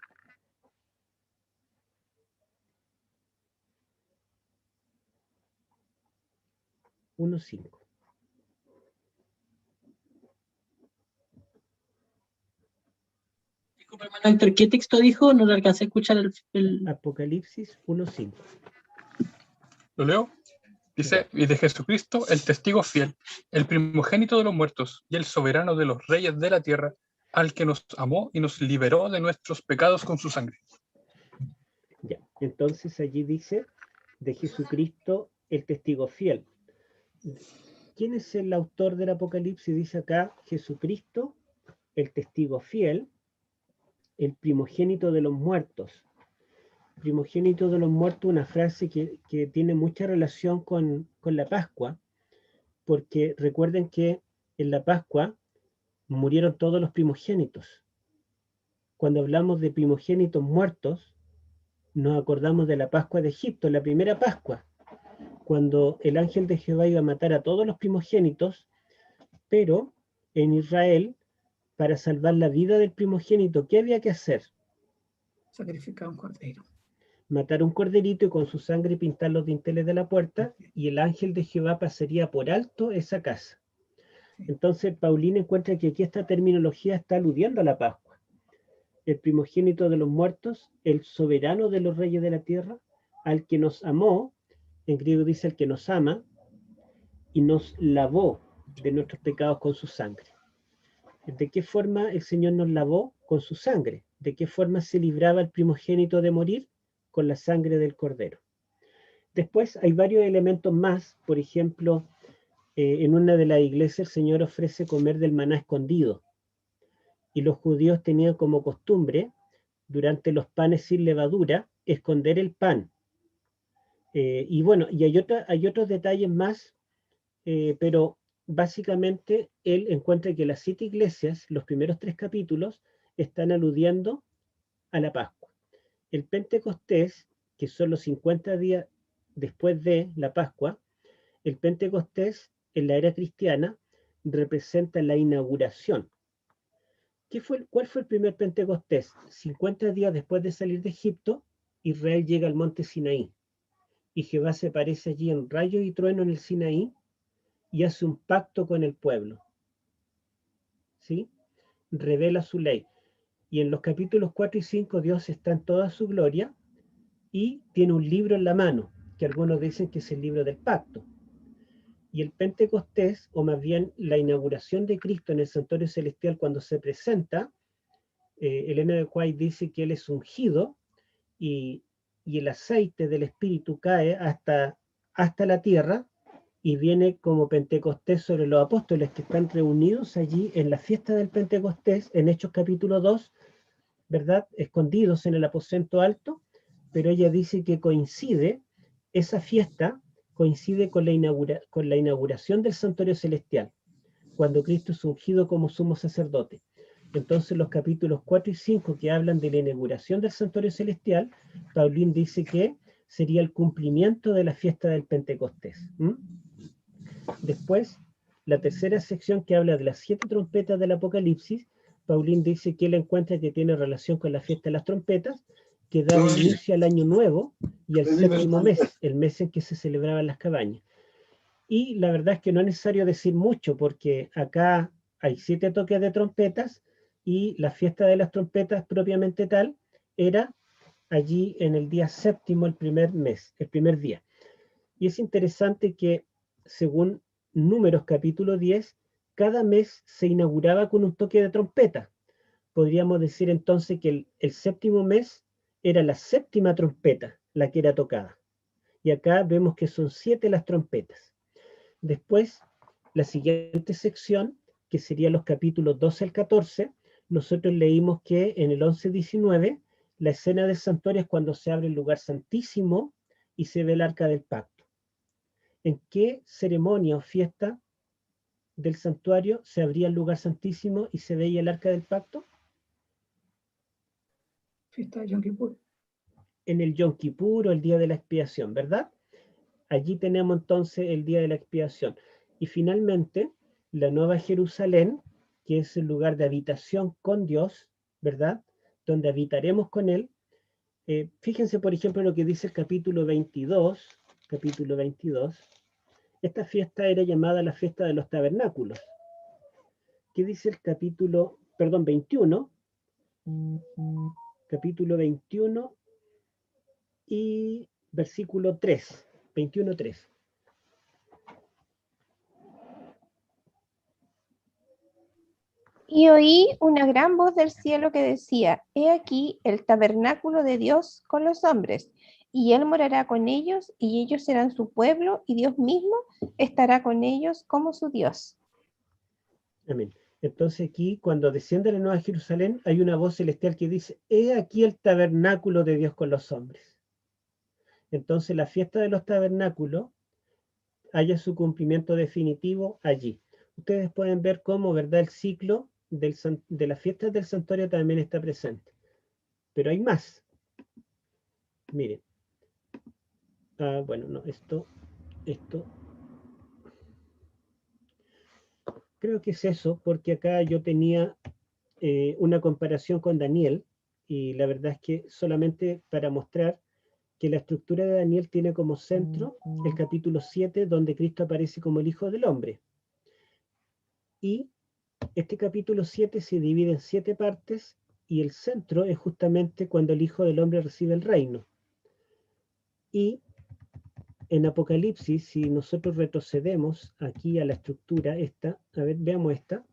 1:5. Disculpa, hermano Héctor, ¿qué texto dijo? No lo alcancé a escuchar el... Apocalipsis 1:5. ¿Lo leo? Dice, y de Jesucristo, el testigo fiel, el primogénito de los muertos y el soberano de los reyes de la tierra, al que nos amó y nos liberó de nuestros pecados con su sangre. Ya, entonces allí dice, de Jesucristo, el testigo fiel. ¿Quién es el autor del Apocalipsis? Dice acá, Jesucristo, el testigo fiel, el primogénito de los muertos. Primogénito de los muertos, una frase que tiene mucha relación con la Pascua, porque recuerden que en la Pascua murieron todos los primogénitos. Cuando hablamos de primogénitos muertos, nos acordamos de la Pascua de Egipto, la primera Pascua, cuando el ángel de Jehová iba a matar a todos los primogénitos, pero en Israel, para salvar la vida del primogénito, ¿qué había que hacer? Sacrificar un cordero. Matar un corderito y con su sangre pintar los dinteles de la puerta, y el ángel de Jehová pasaría por alto esa casa. Entonces Paulín encuentra que aquí esta terminología está aludiendo a la Pascua. El primogénito de los muertos, el soberano de los reyes de la tierra, al que nos amó, en griego dice el que nos ama, y nos lavó de nuestros pecados con su sangre. ¿De qué forma el Señor nos lavó? Con su sangre. ¿De qué forma se libraba el primogénito de morir? Con la sangre del cordero. Después hay varios elementos más. Por ejemplo, en una de las iglesias el Señor ofrece comer del maná escondido, y los judíos tenían como costumbre, durante los panes sin levadura, esconder el pan. Y bueno, y hay otros detalles más, pero básicamente él encuentra que las 7 iglesias, los primeros 3 capítulos, están aludiendo a la Pascua. El Pentecostés, que son los 50 días después de la Pascua, el Pentecostés en la era cristiana representa la inauguración. ¿Cuál fue el primer Pentecostés? 50 días después de salir de Egipto, Israel llega al monte Sinaí, y Jehová se aparece allí en rayo y trueno en el Sinaí y hace un pacto con el pueblo. ¿Sí? Revela su ley. Y en los capítulos 4 y 5 Dios está en toda su gloria y tiene un libro en la mano, que algunos dicen que es el libro del pacto. Y el Pentecostés, o más bien la inauguración de Cristo en el santuario celestial cuando se presenta, Elena de White dice que él es ungido y el aceite del Espíritu cae hasta la tierra y viene como Pentecostés sobre los apóstoles que están reunidos allí en la fiesta del Pentecostés, en Hechos capítulo 2, ¿verdad? Escondidos en el aposento alto, pero ella dice que esa fiesta coincide con la inauguración del santuario celestial, cuando Cristo es ungido como sumo sacerdote. Entonces los capítulos 4 y 5 que hablan de la inauguración del santuario celestial, Paulín dice que sería el cumplimiento de la fiesta del Pentecostés. Después, la tercera sección que habla de las 7 trompetas del Apocalipsis, Paulín dice que él encuentra que tiene relación con la fiesta de las trompetas, que da inicio al año nuevo y al 7º mes, el mes en que se celebraban las cabañas. Y la verdad es que no es necesario decir mucho, porque acá hay 7 toques de trompetas y la fiesta de las trompetas propiamente tal era allí en el día 7º, el primer día. Y es interesante que según Números capítulo 10, cada mes se inauguraba con un toque de trompeta. Podríamos decir entonces que el 7º mes era la 7ª trompeta la que era tocada. Y acá vemos que son 7 las trompetas. Después, la siguiente sección, que sería los capítulos 12 al 14, nosotros leímos que en el 11-19, la escena del santuario es cuando se abre el lugar santísimo y se ve el arca del pacto. ¿En qué ceremonia o fiesta del santuario se abría el lugar santísimo y se veía el arca del pacto? Fiesta de Yom Kippur. En el Yom Kippur o el día de la expiación, ¿verdad? Allí tenemos entonces el día de la expiación. Y finalmente, la Nueva Jerusalén, que es el lugar de habitación con Dios, ¿verdad? Donde habitaremos con Él. Fíjense, por ejemplo, lo que dice el capítulo 22. Capítulo 22. Esta fiesta era llamada la fiesta de los tabernáculos. ¿Qué dice el capítulo, 21? Capítulo 21 y versículo 3. 21:3. Y oí una gran voz del cielo que decía, he aquí el tabernáculo de Dios con los hombres, y Él morará con ellos, y ellos serán su pueblo, y Dios mismo estará con ellos como su Dios. Amén. Entonces aquí, cuando desciende la Nueva Jerusalén, hay una voz celestial que dice, he aquí el tabernáculo de Dios con los hombres. Entonces la fiesta de los tabernáculos haya su cumplimiento definitivo allí. Ustedes pueden ver cómo, ¿verdad?, el ciclo de las fiestas del santuario también está presente. Pero hay más. Miren. Bueno, no, esto. Creo que es eso, porque acá yo tenía una comparación con Daniel, y la verdad es que solamente para mostrar que la estructura de Daniel tiene como centro el capítulo 7, donde Cristo aparece como el Hijo del Hombre. Y este capítulo 7 se divide en 7 partes, y el centro es justamente cuando el Hijo del Hombre recibe el reino. Y en Apocalipsis, si nosotros retrocedemos aquí a la estructura esta, a ver, veamos esta,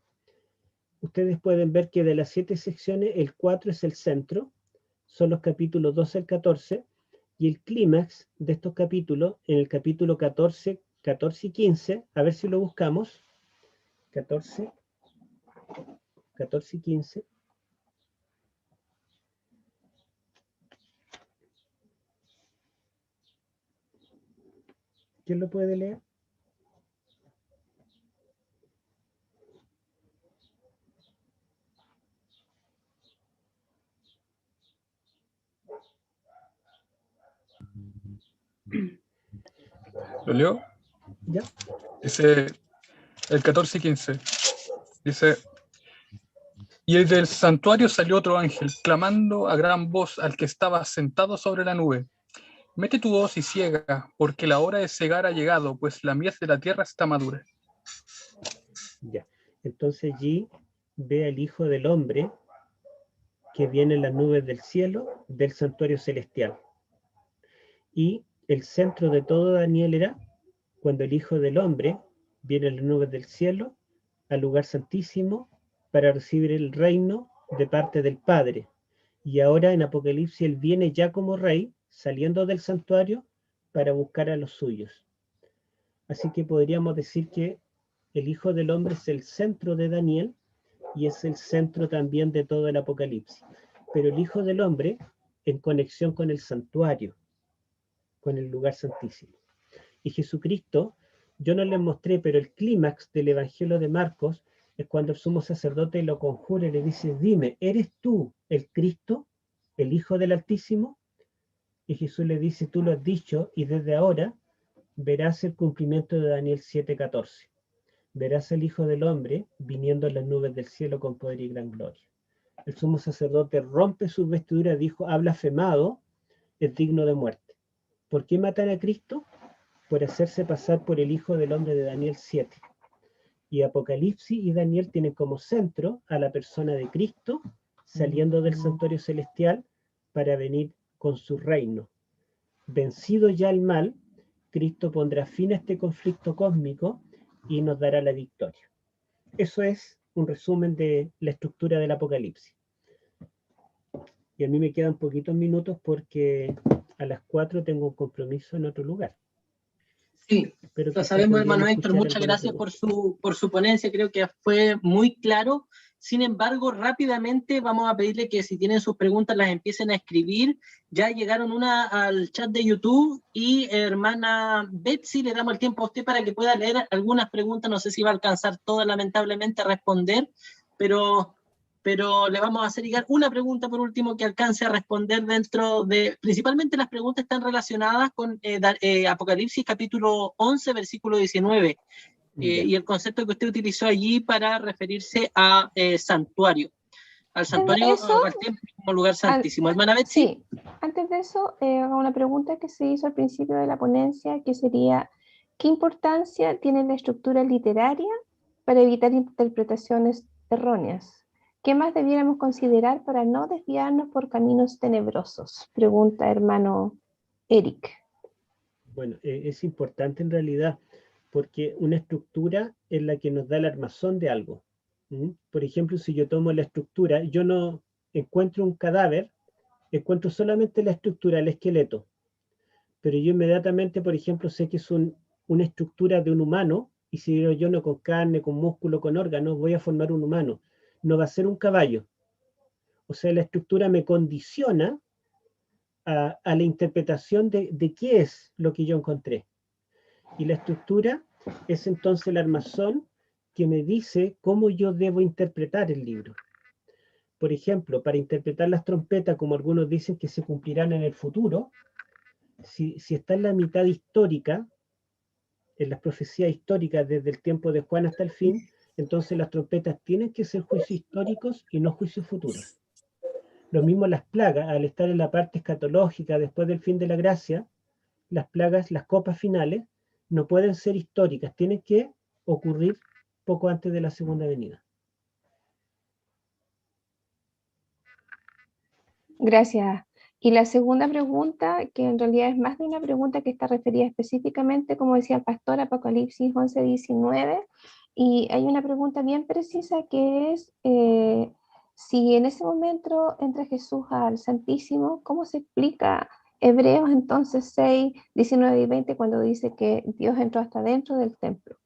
ustedes pueden ver que de las 7 secciones, el 4 es el centro, son los capítulos 12 al 14, y el clímax de estos capítulos, en el capítulo 14 y 15, a ver si lo buscamos, 14 y 15. ¿Quién lo puede leer? ¿Lo leo? ¿Ya? Dice el 14 y 15. Dice, y del santuario salió otro ángel, clamando a gran voz al que estaba sentado sobre la nube. Mete tu hoz y ciega, porque la hora de cegar ha llegado, pues la mies de la tierra está madura. Ya. Entonces allí ve al Hijo del Hombre que viene en las nubes del cielo del santuario celestial. Y el centro de todo Daniel era cuando el Hijo del Hombre viene en las nubes del cielo al lugar santísimo para recibir el reino de parte del Padre. Y ahora en Apocalipsis él viene ya como rey, saliendo del santuario para buscar a los suyos. Así que podríamos decir que el Hijo del Hombre es el centro de Daniel y es el centro también de todo el Apocalipsis. Pero el Hijo del Hombre en conexión con el santuario, con el lugar santísimo. Y Jesucristo, yo no les mostré, pero el clímax del Evangelio de Marcos es cuando el sumo sacerdote lo conjura y le dice, dime, ¿eres tú el Cristo, el Hijo del Altísimo? Y Jesús le dice, tú lo has dicho, y desde ahora verás el cumplimiento de Daniel 7:14. Verás al Hijo del Hombre viniendo en las nubes del cielo con poder y gran gloria. El sumo sacerdote rompe sus vestiduras, dijo, ha blasfemado, es digno de muerte. ¿Por qué matan a Cristo? Por hacerse pasar por el Hijo del Hombre de Daniel 7. Y Apocalipsis y Daniel tienen como centro a la persona de Cristo saliendo del santuario celestial para venir con su reino. Vencido ya el mal, Cristo pondrá fin a este conflicto cósmico y nos dará la victoria. Eso es un resumen de la estructura del Apocalipsis. Y a mí me quedan poquitos minutos porque a las 4 tengo un compromiso en otro lugar. Sí, pero lo sabemos, hermano Héctor. Muchas gracias por su ponencia. Creo que fue muy claro. Sin embargo, rápidamente vamos a pedirle que si tienen sus preguntas las empiecen a escribir. Ya llegaron una al chat de YouTube y hermana Betsy, le damos el tiempo a usted para que pueda leer algunas preguntas. No sé si va a alcanzar todas, lamentablemente, a responder, pero le vamos a hacer llegar una pregunta por último que alcance a responder dentro de... Principalmente las preguntas están relacionadas con Apocalipsis capítulo 11, versículo 19, y el concepto que usted utilizó allí para referirse a santuario, al santuario o al templo como lugar santísimo. Hermana Betsy. Sí, antes de eso, una pregunta que se hizo al principio de la ponencia, que sería, ¿qué importancia tiene la estructura literaria para evitar interpretaciones erróneas? ¿Qué más debiéramos considerar para no desviarnos por caminos tenebrosos? Pregunta hermano Eric. Bueno, es importante en realidad, porque una estructura es la que nos da el armazón de algo. Por ejemplo, si yo tomo la estructura, yo no encuentro un cadáver, encuentro solamente la estructura, el esqueleto. Pero yo inmediatamente, por ejemplo, sé que es una estructura de un humano, y si yo no con carne, con músculo, con órganos, voy a formar un humano. No va a ser un caballo. O sea, la estructura me condiciona a la interpretación de qué es lo que yo encontré. Y la estructura es entonces el armazón que me dice cómo yo debo interpretar el libro. Por ejemplo, para interpretar las trompetas, como algunos dicen que se cumplirán en el futuro, si está en la mitad histórica, en las profecías históricas desde el tiempo de Juan hasta el fin, entonces las trompetas tienen que ser juicios históricos y no juicios futuros. Lo mismo las plagas, al estar en la parte escatológica después del fin de la gracia, las plagas, las copas finales, no pueden ser históricas, tienen que ocurrir poco antes de la segunda venida. Gracias. Y la segunda pregunta, que en realidad es más de una pregunta que está referida específicamente, como decía el pastor, Apocalipsis 11:19, y hay una pregunta bien precisa que es, si en ese momento entra Jesús al Santísimo, ¿cómo se explica Hebreos entonces 6:19 y 20 cuando dice que Dios entró hasta dentro del templo?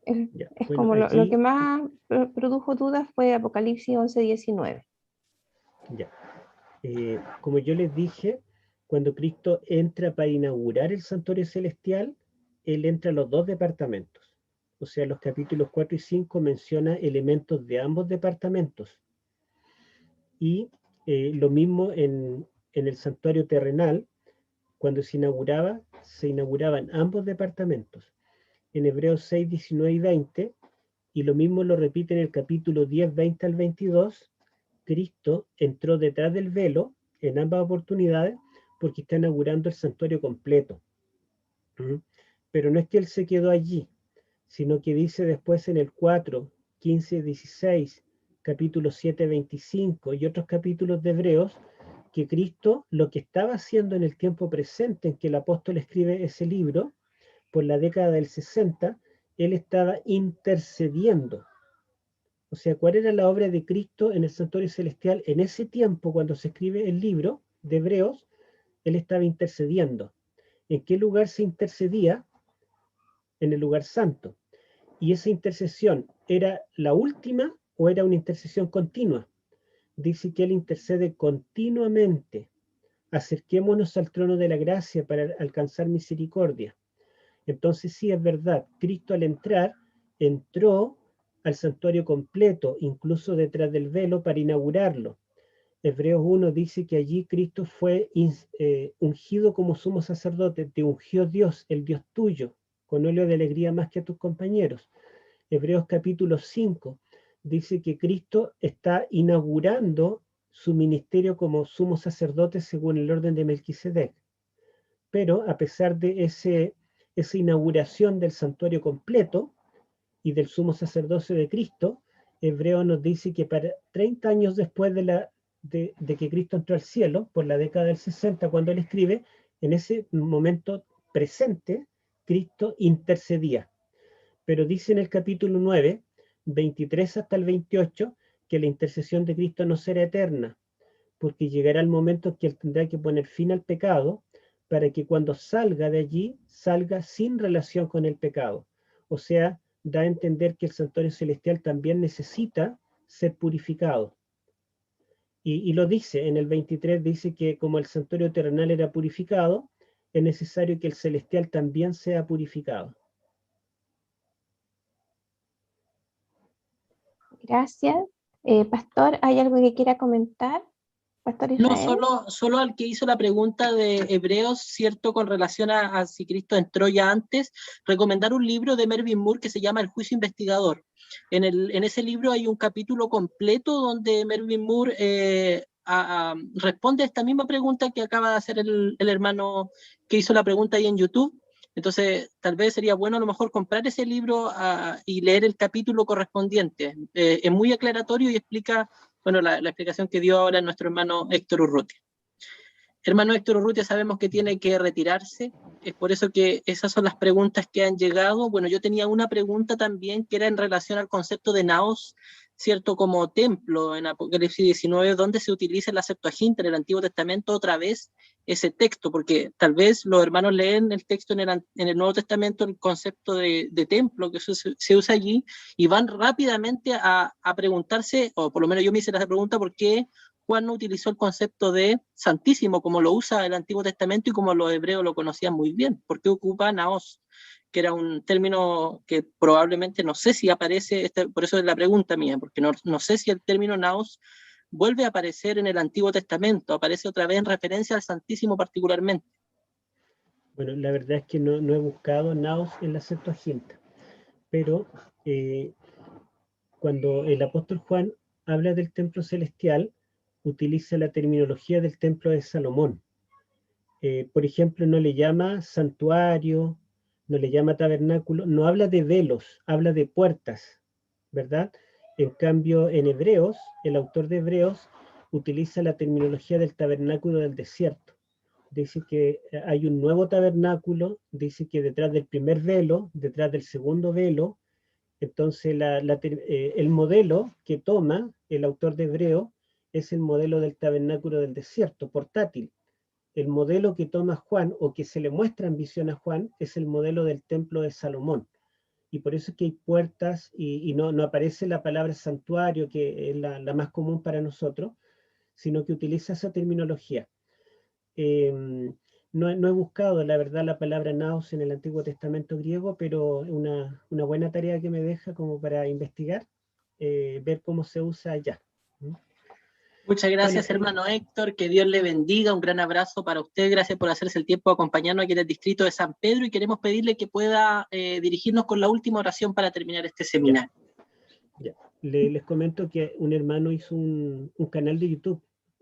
Es Bueno, como lo aquí, que más produjo dudas fue Apocalipsis 11:19. ya. Como yo les dije, cuando Cristo entra para inaugurar el santuario celestial, Él entra a los dos departamentos. O sea, los capítulos 4 y 5 menciona elementos de ambos departamentos. Y lo mismo en el santuario terrenal, cuando se inauguraban ambos departamentos. En Hebreos 6, 19 y 20, y lo mismo lo repite en el capítulo 10, 20 al 22, Cristo entró detrás del velo en ambas oportunidades porque está inaugurando el santuario completo. Pero no es que Él se quedó allí, sino que dice después en el 4, 15, 16, capítulo 7, 25 y otros capítulos de Hebreos, que Cristo lo que estaba haciendo en el tiempo presente en que el apóstol escribe ese libro, por la década del 60, Él estaba intercediendo. O sea, ¿cuál era la obra de Cristo en el santuario celestial? En ese tiempo, cuando se escribe el libro de Hebreos, Él estaba intercediendo. ¿En qué lugar se intercedía? En el lugar santo. ¿Y esa intercesión era la última o era una intercesión continua? Dice que Él intercede continuamente. Acerquémonos al trono de la gracia para alcanzar misericordia. Entonces sí es verdad, Cristo al entrar, entró al santuario completo, incluso detrás del velo, para inaugurarlo. Hebreos 1 dice que allí Cristo fue ungido como sumo sacerdote, te ungió Dios, el Dios tuyo, con óleo de alegría más que a tus compañeros. Hebreos capítulo 5 dice que Cristo está inaugurando su ministerio como sumo sacerdote según el orden de Melquisedec. Pero a pesar de esa inauguración del santuario completo y del sumo sacerdocio de Cristo, Hebreo nos dice que para 30 años después de que Cristo entró al cielo, por la década del 60, cuando él escribe, en ese momento presente, Cristo intercedía. Pero dice en el capítulo 9, 23 hasta el 28, que la intercesión de Cristo no será eterna, porque llegará el momento en que él tendrá que poner fin al pecado, para que cuando salga de allí, salga sin relación con el pecado. O sea, da a entender que el santuario celestial también necesita ser purificado. Y lo dice, en el 23 dice que como el santuario terrenal era purificado, es necesario que el celestial también sea purificado. Gracias. Pastor, ¿hay algo que quiera comentar? Pastor Israel. No, solo al que hizo la pregunta de Hebreos, ¿cierto? Con relación a si Cristo entró ya antes, recomendar un libro de Mervyn Moore que se llama El Juicio Investigador. En ese libro hay un capítulo completo donde Mervyn Moore responde a esta misma pregunta que acaba de hacer el hermano que hizo la pregunta ahí en YouTube. Entonces, tal vez sería bueno a lo mejor comprar ese libro y leer el capítulo correspondiente. Es muy aclaratorio y explica, bueno, la explicación que dio ahora nuestro hermano Héctor Urrutia. Hermano Héctor Urrutia sabemos que tiene que retirarse, es por eso que esas son las preguntas que han llegado. Bueno, yo tenía una pregunta también que era en relación al concepto de Naos, ¿cierto? Como templo en Apocalipsis 19, donde se utiliza la Septuaginta en el Antiguo Testamento otra vez ese texto, porque tal vez los hermanos leen el texto en el Nuevo Testamento, el concepto de templo que se usa allí, y van rápidamente a preguntarse, o por lo menos yo me hice la pregunta, ¿por qué Juan no utilizó el concepto de santísimo como lo usa el Antiguo Testamento y como los hebreos lo conocían muy bien? ¿Por qué ocupa naos? Que era un término que probablemente no sé si aparece, por eso es la pregunta mía, porque no sé si el término naos vuelve a aparecer en el Antiguo Testamento, aparece otra vez en referencia al Santísimo particularmente. Bueno, la verdad es que no he buscado naos en la Septuaginta, pero cuando el apóstol Juan habla del templo celestial, utiliza la terminología del templo de Salomón. Por ejemplo, no le llama santuario, no le llama tabernáculo, no habla de velos, habla de puertas, ¿verdad? En cambio, en Hebreos, el autor de Hebreos utiliza la terminología del tabernáculo del desierto. Dice que hay un nuevo tabernáculo, dice que detrás del primer velo, detrás del segundo velo, entonces el modelo que toma el autor de Hebreo es el modelo del tabernáculo del desierto, portátil. El modelo que toma Juan, o que se le muestra en visión a Juan, es el modelo del templo de Salomón. Y por eso es que hay puertas y no aparece la palabra santuario, que es la más común para nosotros, sino que utiliza esa terminología. No he buscado, la verdad, la palabra naos en el Antiguo Testamento griego, pero una buena tarea que me deja como para investigar, ver cómo se usa allá. Muchas gracias, hermano Héctor, que Dios le bendiga, un gran abrazo para usted, gracias por hacerse el tiempo de acompañarnos aquí en el distrito de San Pedro, y queremos pedirle que pueda dirigirnos con la última oración para terminar este seminario. Ya. Les comento que un hermano hizo un canal de YouTube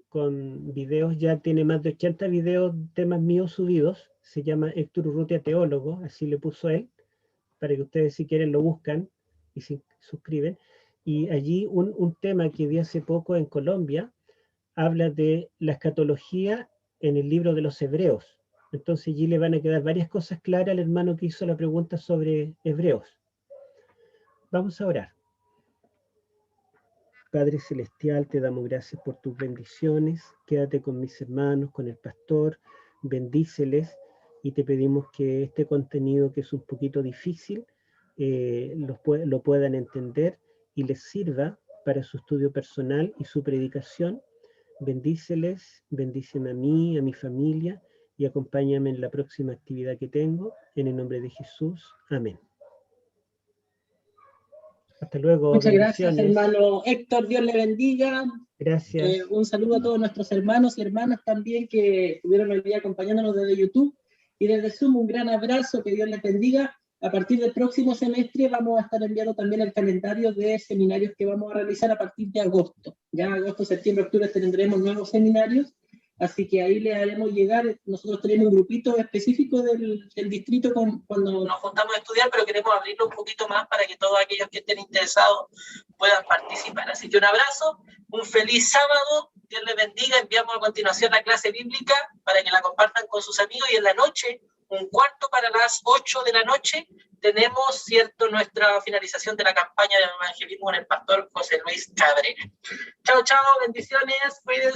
con videos, ya tiene más de 80 videos, temas míos subidos, se llama Héctor Urrutia Teólogo, así le puso él, para que ustedes si quieren lo buscan y se suscriben. Y allí un tema que vi hace poco en Colombia, habla de la escatología en el libro de los Hebreos. Entonces allí le van a quedar varias cosas claras al hermano que hizo la pregunta sobre Hebreos. Vamos a orar. Padre Celestial, te damos gracias por tus bendiciones. Quédate con mis hermanos, con el pastor, bendíceles, y te pedimos que este contenido, que es un poquito difícil, lo puedan entender y les sirva para su estudio personal y su predicación. Bendíceles, bendíceme a mí, a mi familia, y acompáñame en la próxima actividad que tengo. En el nombre de Jesús. Amén. Hasta luego. Muchas gracias, hermano Héctor, Dios le bendiga. Gracias. Un saludo a todos nuestros hermanos y hermanas también que estuvieron hoy día acompañándonos desde YouTube y desde Zoom. Un gran abrazo, que Dios les bendiga. A partir del próximo semestre vamos a estar enviando también el calendario de seminarios que vamos a realizar a partir de agosto. Ya agosto, septiembre, octubre tendremos nuevos seminarios, así que ahí le haremos llegar. Nosotros tenemos un grupito específico del distrito cuando nos juntamos a estudiar, pero queremos abrirlo un poquito más para que todos aquellos que estén interesados puedan participar. Así que un abrazo, un feliz sábado, Dios les bendiga. Enviamos a continuación la clase bíblica para que la compartan con sus amigos, y en la noche, 1:15 para las 8 de la noche, tenemos, ¿cierto?, nuestra finalización de la campaña de evangelismo con el pastor José Luis Cabrera. Chao, chao, bendiciones, cuídense.